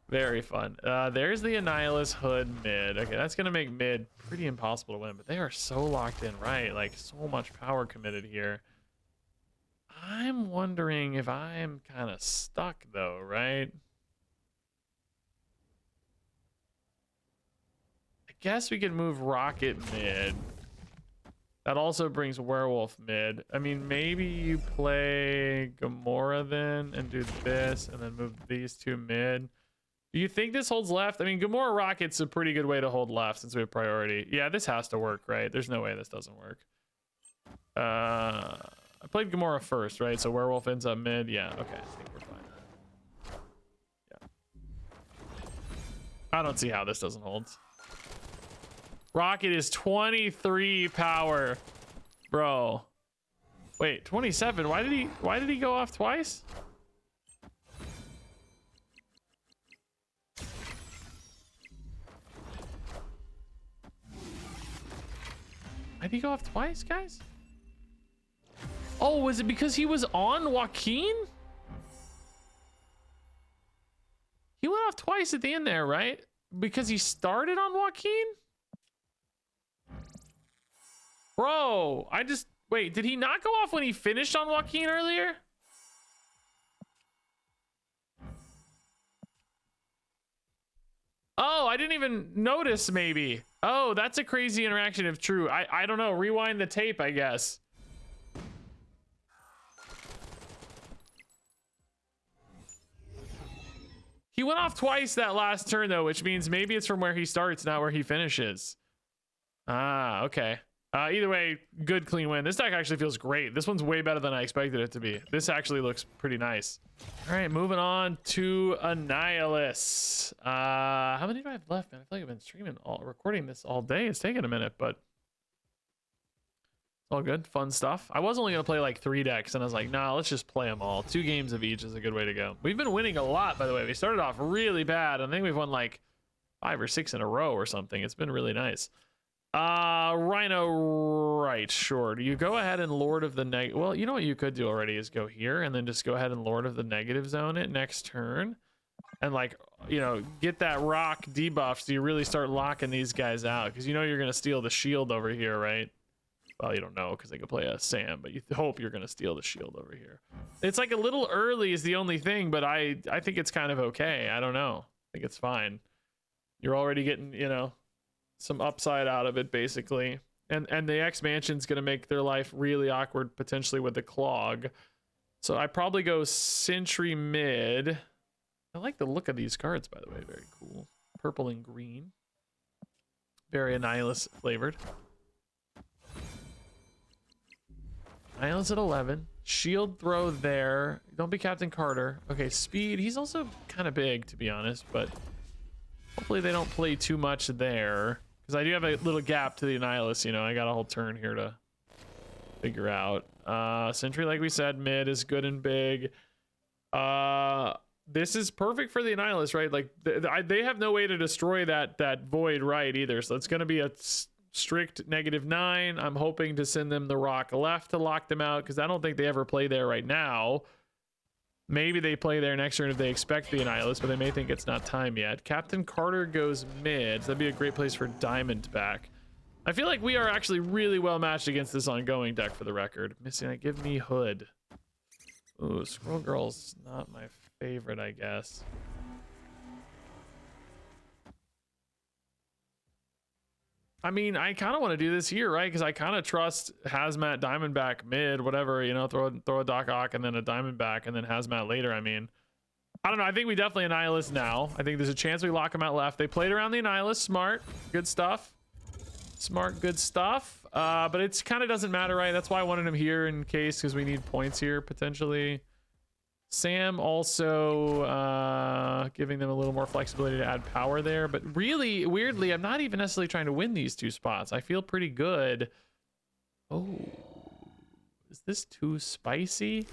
Very fun. There's the Annihilus Hood mid. Okay, that's gonna make mid pretty impossible to win, but they are so locked in, right? Like so much power committed here. I'm wondering if I'm kind of stuck though, right? I guess we can move Rocket mid. That also brings Werewolf mid. I mean, maybe you play Gamora then and do this and then move these two mid. Do you think this holds left? I mean, Gamora Rocket's a pretty good way to hold left since we have priority. Yeah, this has to work, right? There's no way this doesn't work. I played Gamora first, right? So Werewolf ends up mid. Yeah, okay. I think we're fine. Yeah. I don't see how this doesn't hold. Rocket is 23 power. Bro. Wait, 27. Why did he go off twice? Why did he go off twice, guys? Oh, was it because he was on Joaquin? He went off twice at the end there, right? Because he started on Joaquin? Bro, wait, did he not go off when he finished on Joaquin earlier? Oh, I didn't even notice maybe. Oh, that's a crazy interaction if true. I don't know. Rewind the tape, I guess. He went off twice that last turn though, which means maybe it's from where he starts, not where he finishes. Ah, okay. Either way, good clean win. This deck actually feels great. This one's way better than I expected it to be. This actually looks pretty nice. All right, moving on to Annihilus. How many do I have left, man? I feel like I've been streaming, recording this all day. It's taking a minute, but it's all good. Fun stuff. I was only gonna play like 3 decks, and I was like, nah, let's just play them all. 2 games of each is a good way to go. We've been winning a lot, by the way. We started off really bad. I think we've won like 5 or 6 in a row or something. It's been really nice. Rhino, right, sure. Do you go ahead and Lord of the Neg? Well, you know what you could do already is go here and then just go ahead and Lord of the Negative Zone it next turn. And like, you know, get that rock debuff so you really start locking these guys out. Because you know you're going to steal the shield over here, right? Well, you don't know because they could play a Sam, but you hope you're going to steal the shield over here. It's like a little early is the only thing, but I think it's kind of okay. I don't know. I think it's fine. You're already getting, you know, some upside out of it basically, and the expansion's gonna make their life really awkward potentially with the clog. So I probably go Sentry mid. I like the look of these cards, by the way. Very cool. Purple and green, very Annihilus flavored. Annihilus at 11. Shield throw there. Don't be Captain Carter. Okay, speed. He's also kind of big, to be honest, but hopefully they don't play too much there. Because I do have a little gap to the Annihilus, you know. I got a whole turn here to figure out. Sentry, like we said, mid is good and big. This is perfect for the Annihilus, right? Like, they have no way to destroy that void right either. So it's going to be a strict -9. I'm hoping to send them the rock left to lock them out, because I don't think they ever play there right now. Maybe they play there next turn if they expect the Annihilus, but they may think it's not time yet. Captain Carter goes mid. That'd be a great place for Diamondback. I feel like we are actually really well matched against this ongoing deck, for the record. Missing it. Give me Hood. Ooh, Squirrel Girl's not my favorite, I guess. I mean, I kind of want to do this here, right? Because I kind of trust Hazmat, Diamondback, mid, whatever, you know, throw a Doc Ock and then a Diamondback and then Hazmat later. I mean, I don't know. I think we definitely Annihilus now. I think there's a chance we lock him out left. They played around the Annihilus. Smart. Good stuff. Smart, good stuff. But it's kind of doesn't matter, right? That's why I wanted him here in case, because we need points here potentially. Sam also giving them a little more flexibility to add power there, but really weirdly I'm not even necessarily trying to win these 2 spots. I feel pretty good. Oh, is this too spicy?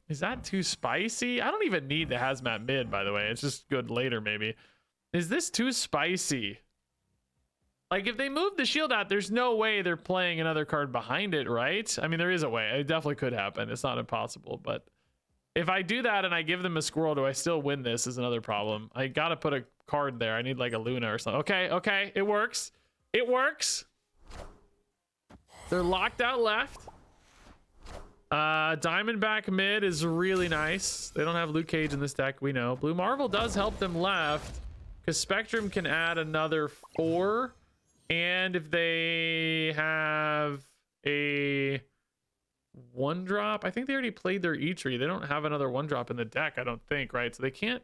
Is that too spicy? I don't even need the Hazmat mid, by the way. It's just good later maybe. Is this too spicy? Like, if they move the shield out, there's no way they're playing another card behind it, right? I mean, there is a way. It definitely could happen. It's not impossible, but if I do that and I give them a squirrel, do I still win this is another problem. I gotta put a card there. I need like a Luna or something. Okay, it works. It works. They're locked out left. Diamondback mid is really nice. They don't have Luke Cage in this deck, we know. Blue Marvel does help them left because Spectrum can add another 4. And if they have a 1-drop, I think they already played their E-Tree. They don't have another 1-drop in the deck, I don't think, right? So they can't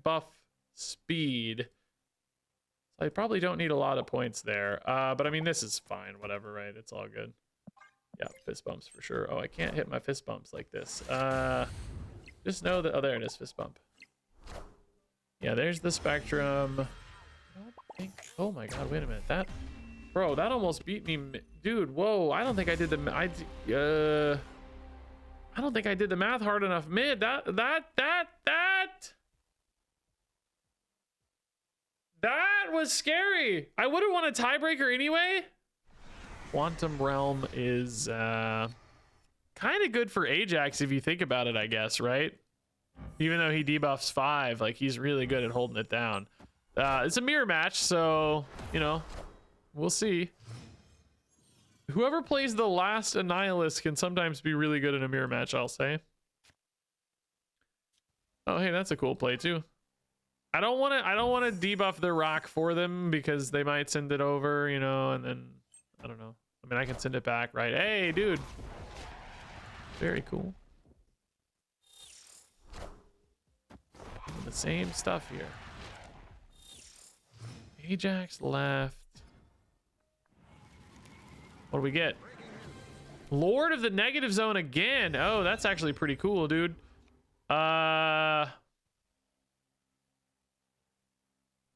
buff speed. So I probably don't need a lot of points there. But I mean, this is fine, whatever, right? It's all good. Yeah, fist bumps for sure. Oh, I can't hit my fist bumps like this. Just know that, oh, there it is, fist bump. Yeah, there's the Spectrum. Oh my god, wait a minute. That, bro, that almost beat me. Dude, whoa, I don't think I did the I don't think I did the math hard enough. Mid, that was scary. I would have won a tiebreaker anyway. Quantum Realm is kind of good for Ajax if you think about it, I guess, right? Even though he debuffs 5, like he's really good at holding it down. It's a mirror match, so, you know, we'll see. Whoever plays the last Annihilus can sometimes be really good in a mirror match, I'll say. Oh, hey, that's a cool play too. I don't want to debuff their rock for them because they might send it over, you know, and then I don't know. I mean, I can send it back, right? Hey, dude. Very cool. The same stuff here. Ajax left. What do we get? Lord of the Negative Zone again. Oh, that's actually pretty cool, dude. I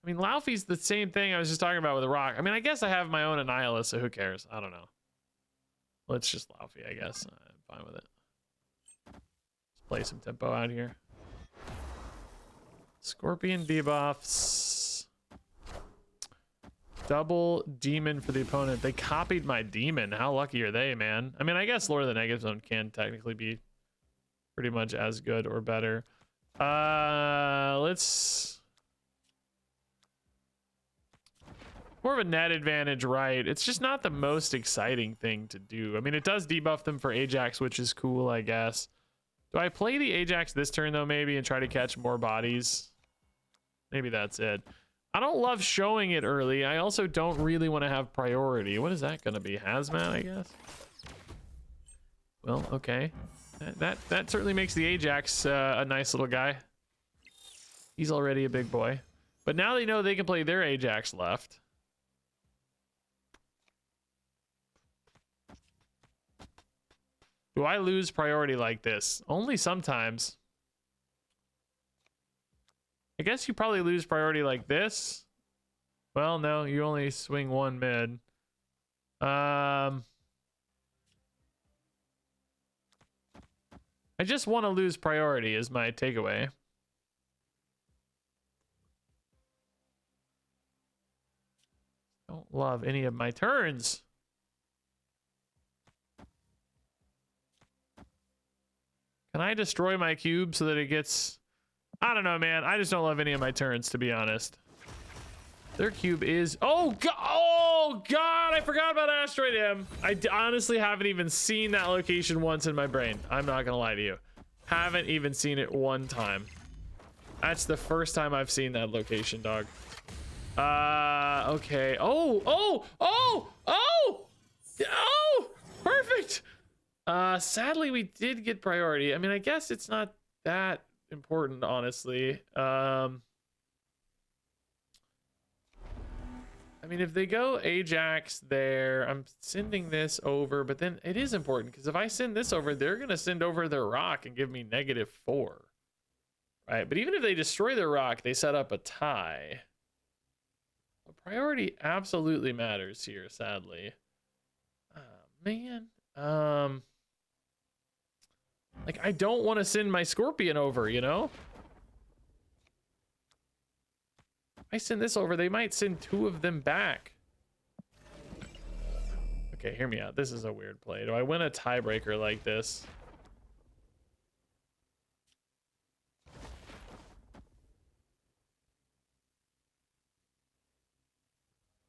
mean, Laufey's the same thing I was just talking about with the rock. I mean, I guess I have my own Annihilus, so who cares? I don't know. Let's just Laufey, I guess. I'm fine with it. Let's play some tempo out here. Scorpion debuffs. Double demon for the opponent. They copied my demon. How lucky are they, man? I mean, I guess Lord of the Negative Zone can technically be pretty much as good or better. Let's... More of a net advantage, right? It's just not the most exciting thing to do. I mean, it does debuff them for Ajax, which is cool, I guess. Do I play the Ajax this turn, though, maybe, and try to catch more bodies? Maybe that's it. I don't love showing it early. I also don't really want to have priority. What is that going to be? Hazmat, I guess? Well, okay. That certainly makes the Ajax a nice little guy. He's already a big boy. But now they know they can play their Ajax left. Do I lose priority like this? Only sometimes. I guess you probably lose priority like this. Well, no, you only swing 1 mid. I just want to lose priority is my takeaway. Don't love any of my turns. Can I destroy my cube so that it gets... I don't know, man. I just don't love any of my turns, to be honest. Their cube is... Oh, God! Oh, God! I forgot about Asteroid M. I honestly haven't even seen that location once in my brain. I'm not gonna lie to you. Haven't even seen it one time. That's the first time I've seen that location, dog. Okay. Oh! Perfect! Sadly, we did get priority. I mean, I guess it's not that important, honestly. I mean, if they go Ajax there, I'm sending this over, but then it is important because if I send this over, they're going to send over their rock and give me -4. Right? But even if they destroy their rock, they set up a tie. A priority absolutely matters here, sadly. Man. Like, I don't want to send my Scorpion over, you know? If I send this over, they might send 2 of them back. Okay, hear me out. This is a weird play. Do I win a tiebreaker like this?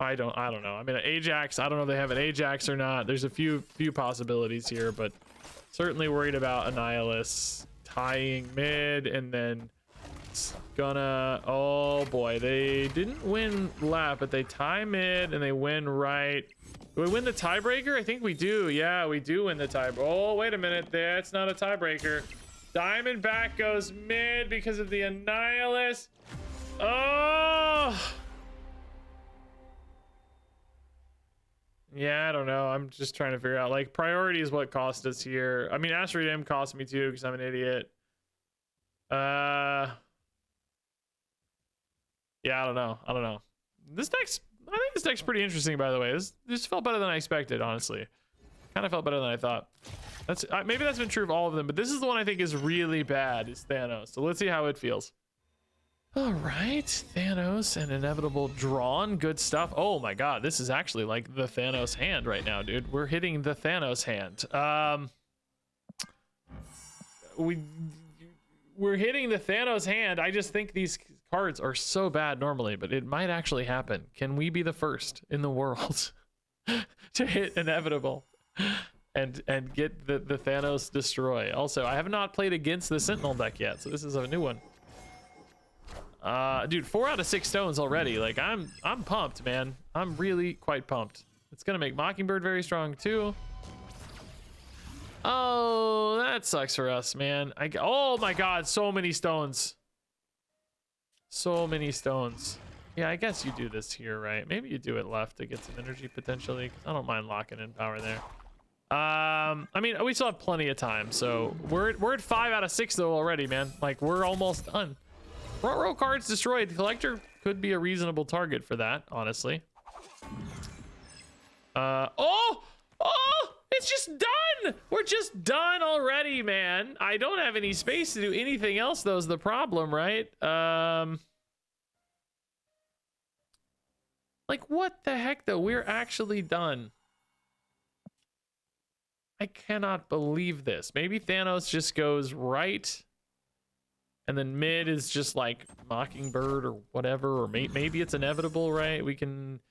I don't know. I mean, Ajax, I don't know if they have an Ajax or not. There's a few possibilities here, but certainly worried about Annihilus tying mid, and then it's gonna, oh boy, they didn't win left, but they tie mid and they win right. Do we win the tiebreaker? I think we do. Yeah, we do win the tiebreaker. Oh, wait a minute. That's not a tiebreaker. Diamondback goes mid because of the Annihilus. Oh! Yeah, I don't know. I'm just trying to figure out, like, priority is what cost us here. I mean, Asteroid M cost me too because I'm an idiot. Yeah, I don't know. This deck's, I think this deck's pretty interesting, by the way. This felt better than I expected, honestly. Kind of felt better than I thought. That's maybe that's been true of all of them, but this is the one I think is really bad, is Thanos. So let's see how it feels. All right, Thanos and Inevitable drawn. Good stuff. Oh my god, this is actually like the Thanos hand right now, dude. We're hitting the Thanos hand. We're hitting the Thanos hand. I just think these cards are so bad normally, but it might actually happen. Can we be the first in the world to hit Inevitable and get the Thanos destroy? Also, I have not played against the Sentinel deck yet, so this is a new one. Dude, 4 out of 6 stones already. Like, I'm pumped, man. I'm really quite pumped. It's gonna make Mockingbird very strong too. Oh, that sucks for us, man. Oh my god, so many stones. So many stones. Yeah, I guess you do this here, right? Maybe you do it left to get some energy potentially, 'cause I don't mind locking in power there. I mean, we still have plenty of time, so we're at 5 out of 6 though already, man. Like, we're almost done. Front row cards destroyed. The collector could be a reasonable target for that, honestly. Oh, it's just done. We're just done already, man. I don't have any space to do anything else, though, is the problem, right? Like, what the heck, though? We're actually done. I cannot believe this. Maybe Thanos just goes right, and then mid is just like Mockingbird or whatever, or maybe it's Inevitable, right? You kind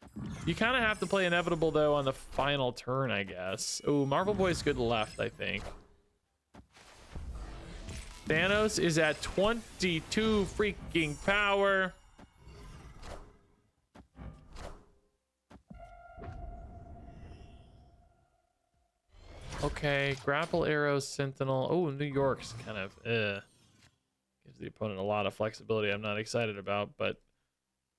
of have to play Inevitable though on the final turn, I guess. Oh, Marvel Boy's good left, I think. Thanos is at 22 freaking power. Okay, grapple, arrows, sentinel. Oh, New York's kind of gives the opponent a lot of flexibility I'm not excited about, but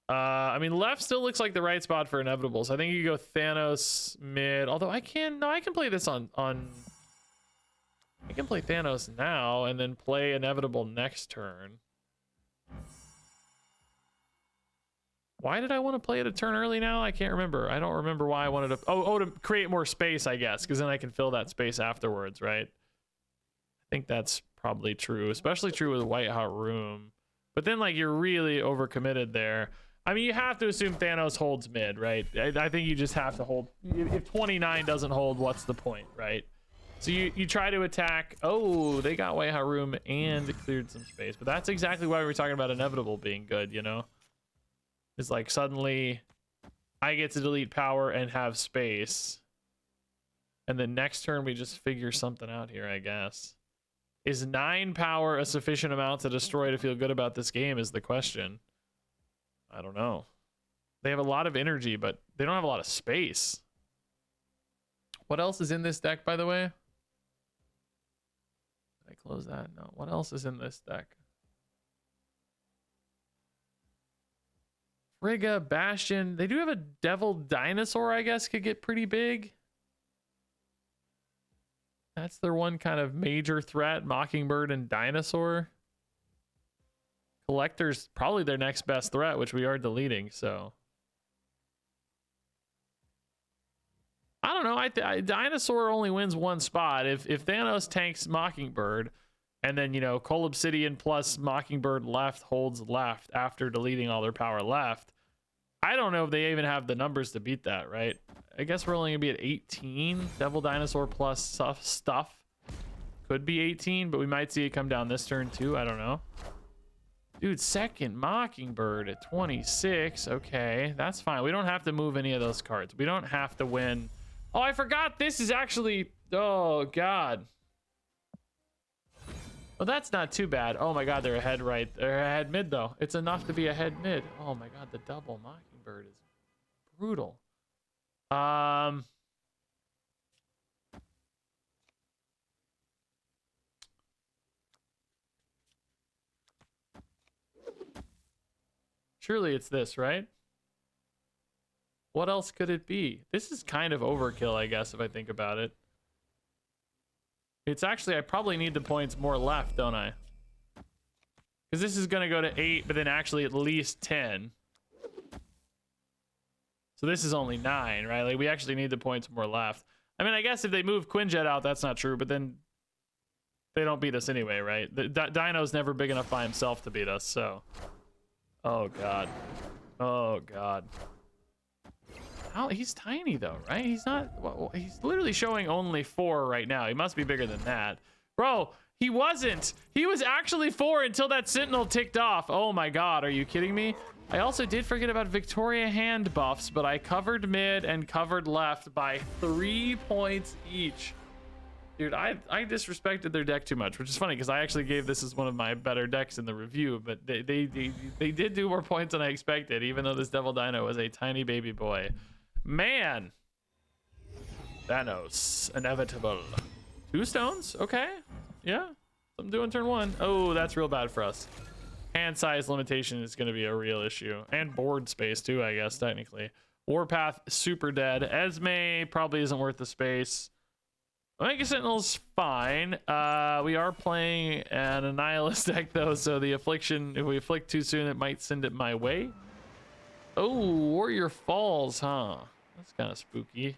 I mean, left still looks like the right spot for Inevitable, so I think you go Thanos mid, although I can play this on I can play Thanos now and then play Inevitable next turn. Why did I want to play it a turn early now? I can't remember. I don't remember why I wanted to. Oh, to create more space, I guess, because then I can fill that space afterwards, right? I think that's probably true, especially true with White Hot Room. But then, like, you're really overcommitted there. I mean, you have to assume Thanos holds mid, right? I think you just have to hold. If 29 doesn't hold, what's the point, right? So you try to attack. Oh, they got White Hot Room and cleared some space. But that's exactly why we were talking about Inevitable being good, you know? It's like suddenly I get to delete power and have space. And then next turn we just figure something out here, I guess. Is 9 power a sufficient amount to destroy to feel good about this game is the question. I don't know. They have a lot of energy, but they don't have a lot of space. What else is in this deck, by the way? Did I close that? No. What else is in this deck? Frigga, Bastion. They do have a Devil Dinosaur, I guess, could get pretty big. That's their one kind of major threat. Mockingbird and Dinosaur. Collector's probably their next best threat, which we are deleting, so. I don't know. Dinosaur only wins one spot. If Thanos tanks Mockingbird, and then, you know, Coal Obsidian plus Mockingbird left holds left after deleting all their power left. I don't know if they even have the numbers to beat that, right? I guess we're only going to be at 18. Devil Dinosaur plus stuff could be 18, but we might see it come down this turn too. I don't know. Dude, second Mockingbird at 26. Okay, that's fine. We don't have to move any of those cards. We don't have to win. Oh, I forgot this is actually... Oh, God. Well, that's not too bad. Oh, my God, they're ahead right. They're ahead mid, though. It's enough to be ahead mid. Oh, my God, the double Mockingbird is brutal. Surely it's this, right? What else could it be? This is kind of overkill, I guess, if I think about it. It's actually, I probably need the points more left, don't I? Because this is going to go to 8, but then actually at least 10. So this is only 9, right? Like, we actually need the points more left. I mean, I guess if they move Quinjet out, that's not true, but then they don't beat us anyway, right? The Dino's never big enough by himself to beat us, so... Oh, God. Oh, God. How, he's tiny, though, right? He's not... Well, he's literally showing only 4 right now. He must be bigger than that. Bro, he wasn't. He was actually 4 until that Sentinel ticked off. Oh, my God. Are you kidding me? I also did forget about Victoria hand buffs, but I covered mid and covered left by 3 points each. Dude, I disrespected their deck too much, which is funny because I actually gave this as one of my better decks in the review, but they did do more points than I expected, even though this Devil Dino was a tiny baby boy. Man. Thanos. Inevitable. 2 stones? Okay. Yeah. I'm doing turn 1. Oh, that's real bad for us. Hand size limitation is going to be a real issue. And board space too, I guess, technically. Warpath, super dead. Esme probably isn't worth the space. Omega Sentinel's fine. We are playing an Annihilus deck, though, so the Affliction, if we afflict too soon, it might send it my way. Oh, Warrior Falls, huh? That's kind of spooky.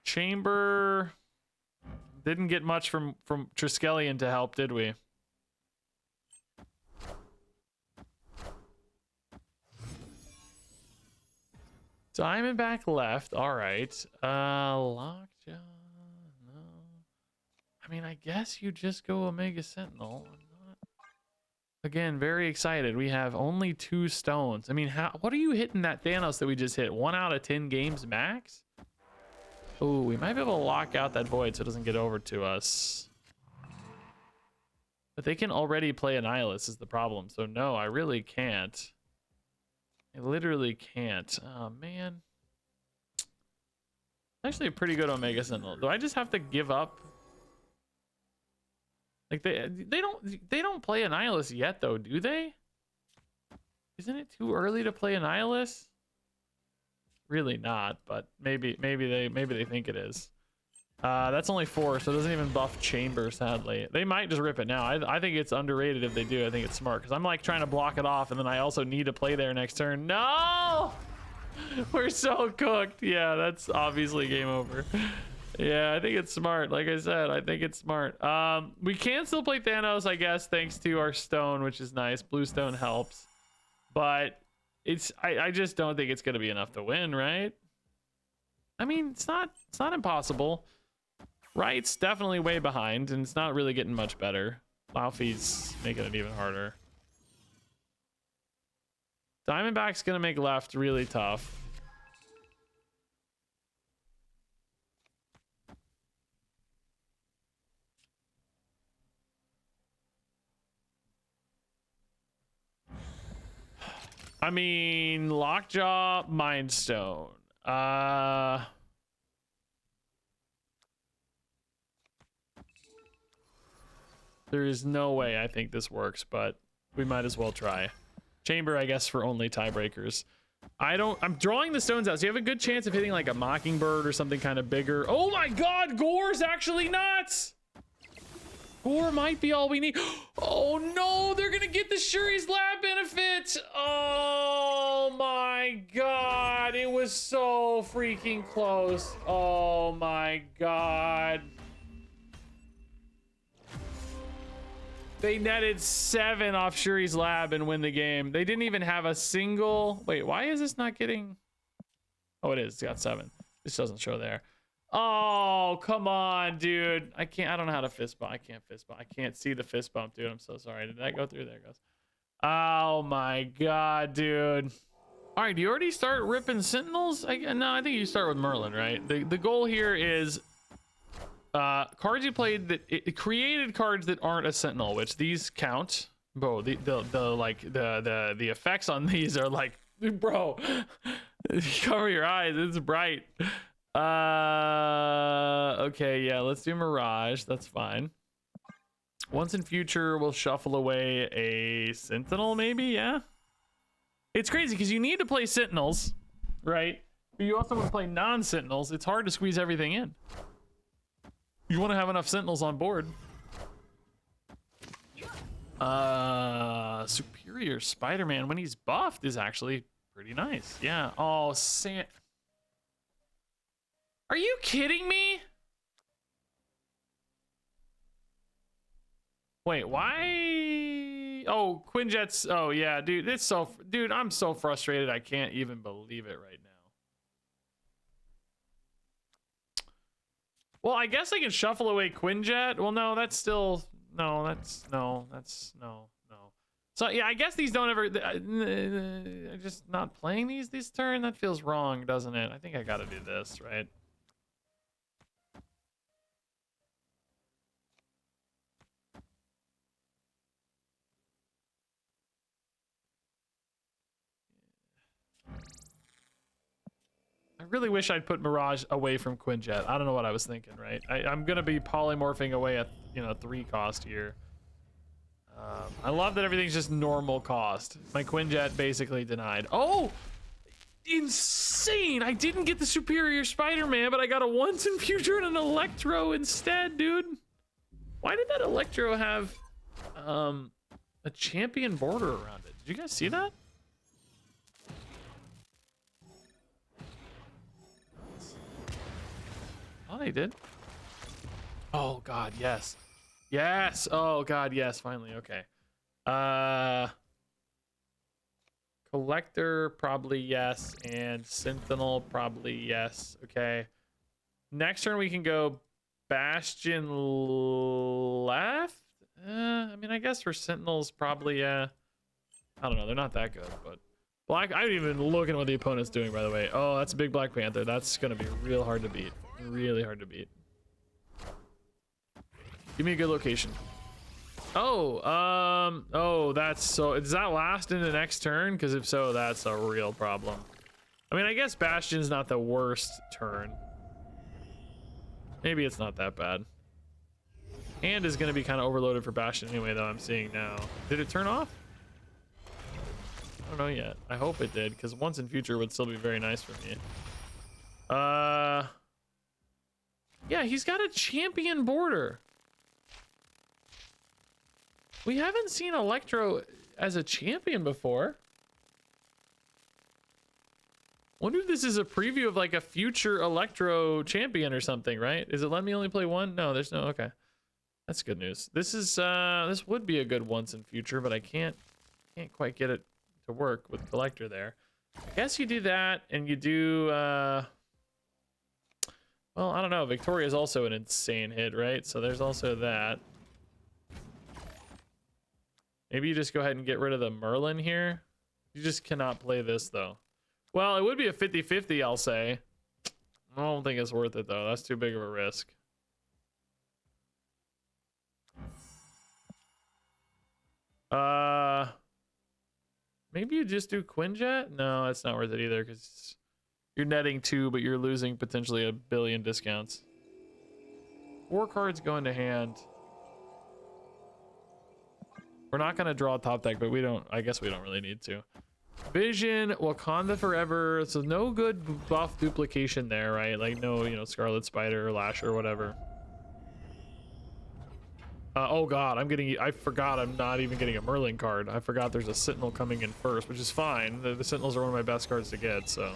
Chamber... Didn't get much from Triskelion to help, did we? Diamondback left. All right. Lockjaw. No. I mean, I guess you just go Omega Sentinel. I'm not... Again, very excited. We have only 2 stones. I mean, what are you hitting that Thanos that we just hit? 1 out of 10 games max? Oh, we might be able to lock out that void so it doesn't get over to us. But they can already play Annihilus is the problem. So no, I really can't. I literally can't. Oh, man. Actually a pretty good Omega Sentinel. Do I just have to give up? Like they don't play Annihilus yet though, do they? Isn't it too early to play Annihilus? Really not, but maybe they think it is. That's only 4, so it doesn't even buff Chamber, sadly. They might just rip it now. I think it's underrated if they do. I think it's smart because I'm like trying to block it off, and then I also need to play there next turn. No, we're so cooked. Yeah, that's obviously game over. Yeah, I think it's smart. Like I said, I think it's smart. We can still play Thanos, I guess, thanks to our stone, which is nice. Blue stone helps, but I just don't think it's gonna be enough to win, right? I mean, it's not impossible. Right's definitely way behind, and it's not really getting much better. Laufey's making it even harder. Diamondback's gonna make left really tough. I mean, Lockjaw, Mindstone. There is no way I think this works, but we might as well try. Chamber, I guess, for only tiebreakers. I'm drawing the stones out, so you have a good chance of hitting like a Mockingbird or something kind of bigger. Oh my God, Gore's actually nuts! Gore might be all we need. Oh no, they're gonna get the Shuri's Lab benefit. Oh my God, it was so freaking close. Oh my God. They netted 7 off Shuri's Lab and win the game. They didn't even have a single... Wait, why is this not getting... Oh, it is. It's got 7. This doesn't show there. Oh, come on, dude. I can't. I don't know how to fist bump. I can't fist bump. I can't see the fist bump, dude. I'm so sorry. Did that go through? There it goes. Oh my god, dude. All right, do you already start ripping sentinels? No, I think you start with Merlin, right? The goal here is cards you played that it created cards that aren't a sentinel, which these count. Bro, the effects on these are like, bro, cover your eyes. It's bright. Okay, yeah, let's do Mirage. That's fine. Once in future, we'll shuffle away a Sentinel, maybe, yeah? It's crazy, because you need to play Sentinels, right? But you also want to play non-Sentinels. It's hard to squeeze everything in. You want to have enough Sentinels on board. Superior Spider-Man, when he's buffed, is actually pretty nice. Yeah. Oh, are you kidding me? Wait, why? Oh, Quinjet's. Oh, yeah, dude. It's so. Dude, I'm so frustrated. I can't even believe it right now. Well, I guess I can shuffle away Quinjet. Well, no, that's still. No, that's. No, that's. No, no. So, yeah, I guess these don't ever. Just not playing these this turn? That feels wrong, doesn't it? I think I gotta do this, right? I really wish I'd put Mirage away from Quinjet. I don't know what I was thinking, right? I'm gonna be polymorphing away at 3 cost here. I love that everything's just normal cost. My Quinjet basically denied. Oh, insane! I didn't get the Superior Spider-Man, but I got a once in future and an Electro instead, dude. Why did that Electro have a champion border around it? Did you guys see that? Oh, they did. Oh god, yes. Yes. Oh god, yes, finally. Okay. Collector probably yes, and Sentinel probably yes. Okay. Next turn we can go Bastion left. I mean, I guess for Sentinels probably I don't know, they're not that good, but Black, I didn't even look at what the opponent's doing, by the way. Oh, that's a big Black Panther. That's gonna be real hard to beat. Really hard to beat. Give me a good location. Oh, oh, that's so. Does that last in the next turn? Because if so, that's a real problem. I mean, I guess Bastion's not the worst turn. Maybe it's not that bad. Hand is gonna be kind of overloaded for Bastion anyway, though. I'm seeing now. Did it turn off? I don't know yet. I hope it did, because once in future would still be very nice for me. Yeah, he's got a champion border. We haven't seen Electro as a champion before. Wonder if this is a preview of like a future Electro champion or something, right? Is it letting me only play one? No, there's no. Okay, that's good news. This is this would be a good once in future, but I can't quite get it to work with Collector there. I guess you do that, and you do well, I don't know. Victoria is also an insane hit, right? So there's also that. Maybe you just go ahead and get rid of the Merlin here. You just cannot play this, though. Well, it would be a 50-50, I'll say. I don't think it's worth it, though. That's too big of a risk. Maybe you just do Quinjet? No, it's not worth it either, because you're netting 2, but you're losing potentially 1 billion discounts. 4 cards go into hand. We're not going to draw top deck, but I guess we don't really need to. Vision, Wakanda Forever. So no good buff duplication there, right? Like no, Scarlet Spider or Lash or whatever. Oh god, I forgot I'm not even getting a Merlin card. I forgot there's a Sentinel coming in first, which is fine. The Sentinels are one of my best cards to get, so.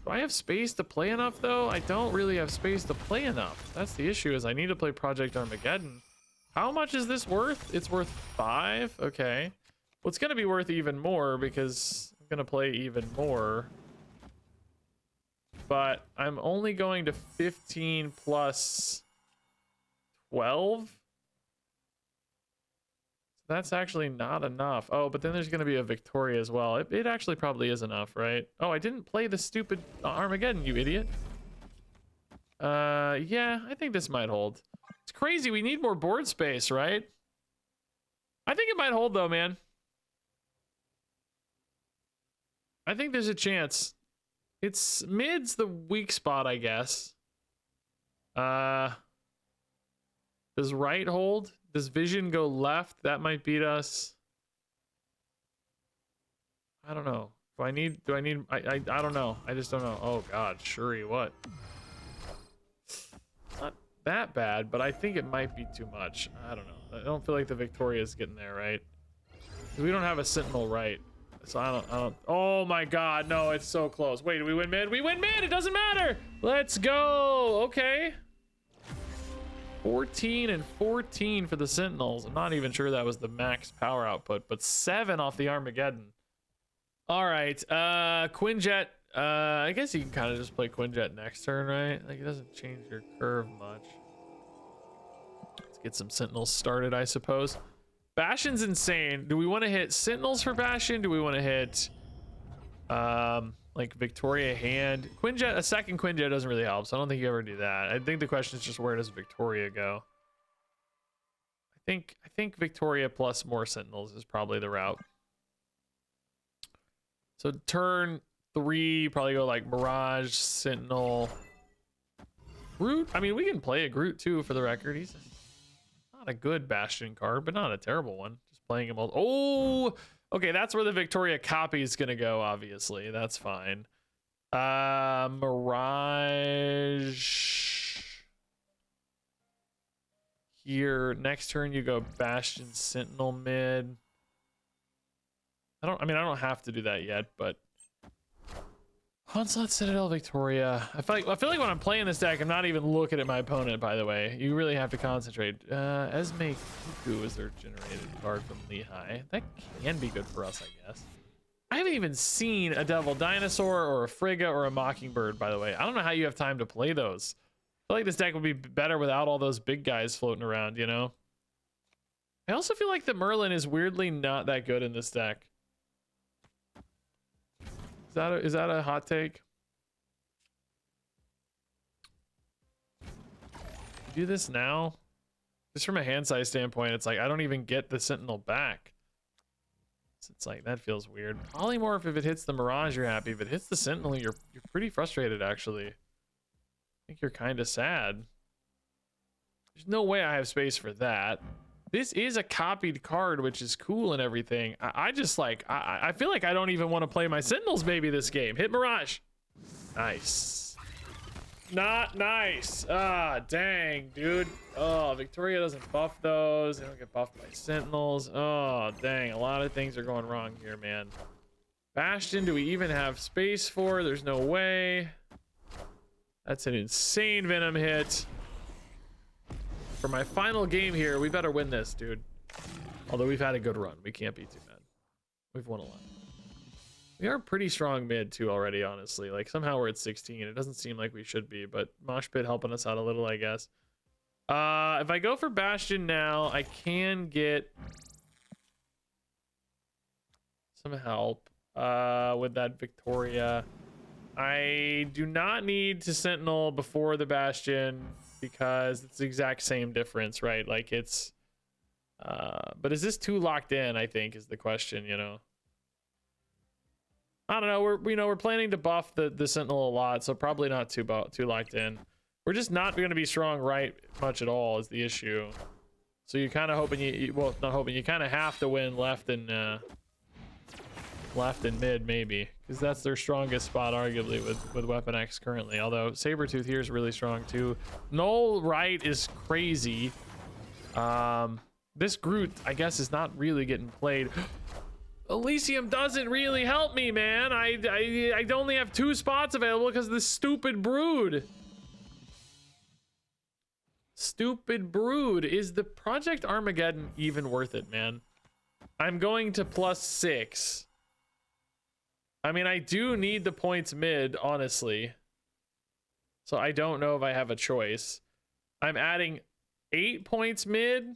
Do I have space to play enough, though? I don't really have space to play enough. That's the issue, is I need to play Project Armageddon. How much is this worth? It's worth 5? Okay. Well, it's going to be worth even more because I'm going to play even more. but I'm only going to 15 plus 12. That's actually not enough. Oh, but then there's going to be a Victoria as well. It actually probably is enough, right? Oh, I didn't play the stupid Armageddon, you idiot. Yeah, I think this might hold. It's crazy. We need more board space, right? I think it might hold though, man. I think there's a chance. It's mid's the weak spot, I guess. Does right hold? Does vision go left? That might beat us. I don't know. I don't know. I just don't know. Oh god, Shuri, what? Not that bad, but I think it might be too much. I don't know. I don't feel like the Victoria's getting there, right? We don't have a Sentinel right. So I don't. Oh my god, no, it's so close. Wait, do we win mid? We win mid! It doesn't matter! Let's go! Okay. 14 and 14 for the Sentinels. I'm not even sure that was the max power output, but 7 off the Armageddon. All right, Quinjet. I guess you can kind of just play Quinjet next turn, right? Like, it doesn't change your curve much. Let's get some Sentinels started, I suppose. Bastion's insane. Do we want to hit Sentinels for Bastion? Do we want to hit, like Victoria hand? Quinjet, a second Quinjet doesn't really help, so I don't think you ever do that. I think the question is just where does Victoria go? I think Victoria plus more Sentinels is probably the route. So turn 3, probably go like Mirage, Sentinel, Groot. I mean, we can play a Groot too, for the record. He's not a good Bastion card, but not a terrible one. Just playing him all. Oh, okay, that's where the Victoria copy is gonna go. Obviously, that's fine. Mirage here. Next turn, you go Bastion, Sentinel mid. I don't have to do that yet, but Onslaught, Citadel, Victoria. I feel like when I'm playing this deck, I'm not even looking at my opponent, by the way. You really have to concentrate. Esme Cuckoo is their generated card from Lehigh. That can be good for us, I guess. I haven't even seen a Devil Dinosaur or a Frigga or a Mockingbird, by the way. I don't know how you have time to play those. I feel like this deck would be better without all those big guys floating around, you know? I also feel like the Merlin is weirdly not that good in this deck. Is that a hot take? Do this now? Just from a hand size standpoint, it's like I don't even get the Sentinel back. So it's like that feels weird. Polymorph, if it hits the Mirage, you're happy. If it hits the Sentinel, you're pretty frustrated actually. I think you're kind of sad. There's no way I have space for that. This is a copied card, which is cool and everything. I just like, I feel like I don't even want to play my Sentinels maybe this game. Hit Mirage. Nice. Not nice. Ah, dang, dude. Oh, Victoria doesn't buff those. They don't get buffed by Sentinels. Oh, dang. A lot of things are going wrong here, man. Bastion, do we even have space for? There's no way. That's an insane Venom hit. For my final game here, we better win this, dude. Although we've had a good run. We can't be too bad. We've won a lot. We are pretty strong mid, too, already, honestly. Like, somehow we're at 16. It doesn't seem like we should be, but Mosh Pit helping us out a little, I guess. If I go for Bastion now, I can get some help with that Victoria. I do not need to Sentinel before the Bastion, because it's the exact same difference, right? Like it's but is this too locked in, I think, is the question, you know? I don't know. We're planning to buff the Sentinel a lot, so probably not too locked in. We're just not going to be strong right much at all is the issue. So you're kind of hoping well, not hoping, you kind of have to win left and mid maybe, because that's their strongest spot arguably with Weapon X currently, although Sabretooth here is really strong too. Null right is crazy. This Groot, I guess, is not really getting played. Elysium doesn't really help me, man. I only have 2 spots available because of this stupid Brood. Stupid Brood. Is the Project Armageddon even worth it, man? I'm going to +6. I mean, I do need the points mid, honestly. So I don't know if I have a choice. I'm adding 8 points mid.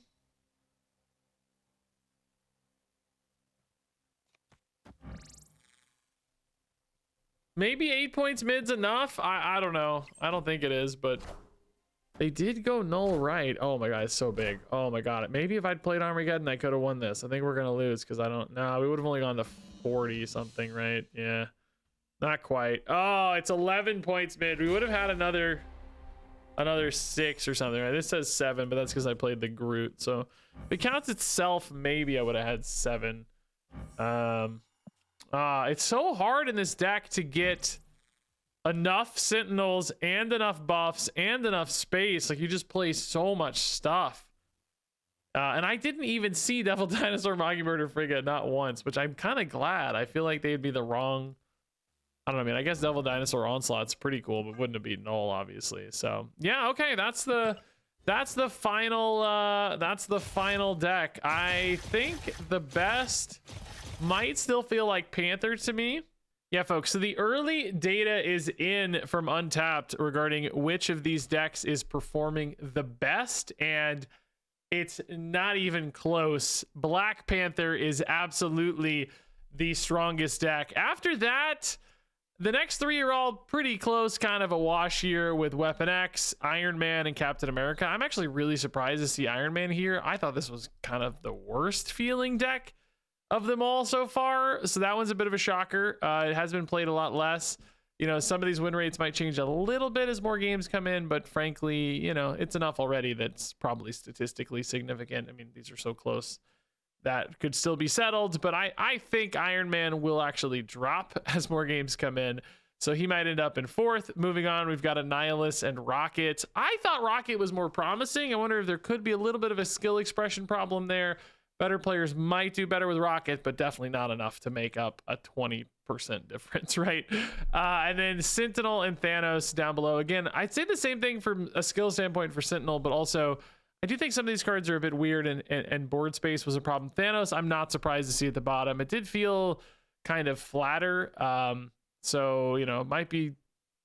Maybe 8 points mid's enough. I don't know. I don't think it is, but they did go null right. Oh my god, it's so big. Oh my god. Maybe if I'd played Armageddon, I could have won this. I think we're gonna lose because I don't know. We would have only gone to 40 something, right? Yeah. Not quite. Oh, it's 11 points mid. We would have had another 6 or something, right? This says 7, but that's because I played the Groot. So if it counts itself, maybe I would have had 7. It's so hard in this deck to get enough Sentinels and enough buffs and enough space. Like, you just play so much stuff. And I didn't even see Devil Dinosaur, Mockingbird, or Frigate not once, which I'm kind of glad. I feel like they'd be the wrong... I don't know, I mean, I guess Devil Dinosaur Onslaught's pretty cool, but wouldn't have beaten Null, obviously. So, yeah, okay, that's the final deck. I think the best might still feel like Panther to me. Yeah, folks, so the early data is in from Untapped regarding which of these decks is performing the best, and it's not even close. Black Panther is absolutely the strongest deck. After that, the next 3 are all pretty close, kind of a wash here with Weapon X, Iron Man, and Captain America. I'm actually really surprised to see Iron Man here. I thought this was kind of the worst feeling deck of them all so far, so that one's a bit of a shocker. It has been played a lot less. You know, some of these win rates might change a little bit as more games come in, but frankly, you know, it's enough already that's probably statistically significant. I mean, these are so close that could still be settled, but I think Iron Man will actually drop as more games come in, so he might end up in 4th. Moving on, we've got Annihilus and Rocket. I thought Rocket was more promising. I wonder if there could be a little bit of a skill expression problem there. Better players might do better with Rocket, but definitely not enough to make up a 20% difference, right? And then Sentinel and Thanos down below. Again, I'd say the same thing from a skill standpoint for Sentinel, but also I do think some of these cards are a bit weird, and board space was a problem. Thanos, I'm not surprised to see at the bottom. It did feel kind of flatter. So, you know, it might be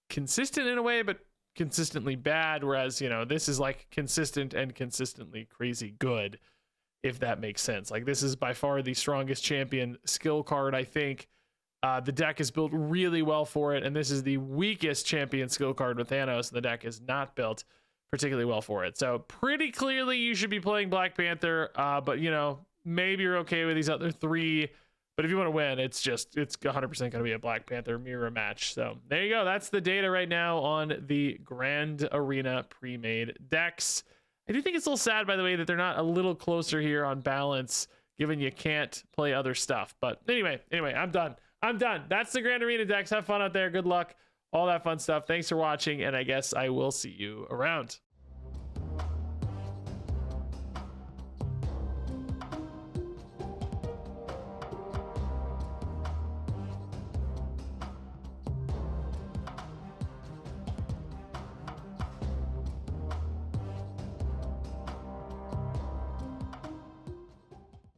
consistent in a way, but consistently bad. Whereas, you know, this is like consistent and consistently crazy good, if that makes sense. Like, this is by far the strongest champion skill card, I think. The deck is built really well for it, and this is the weakest champion skill card with Thanos. The deck is not built particularly well for it. So pretty clearly you should be playing Black Panther, but you know, maybe you're okay with these other 3, but if you want to win, it's 100% going to be a Black Panther mirror match. So there you go. That's the data right now on the Grand Arena pre-made decks. I do think it's a little sad, by the way, that they're not a little closer here on balance, given you can't play other stuff. But anyway, I'm done. That's the Grand Arena decks. Have fun out there. Good luck. All that fun stuff. Thanks for watching, and I guess I will see you around.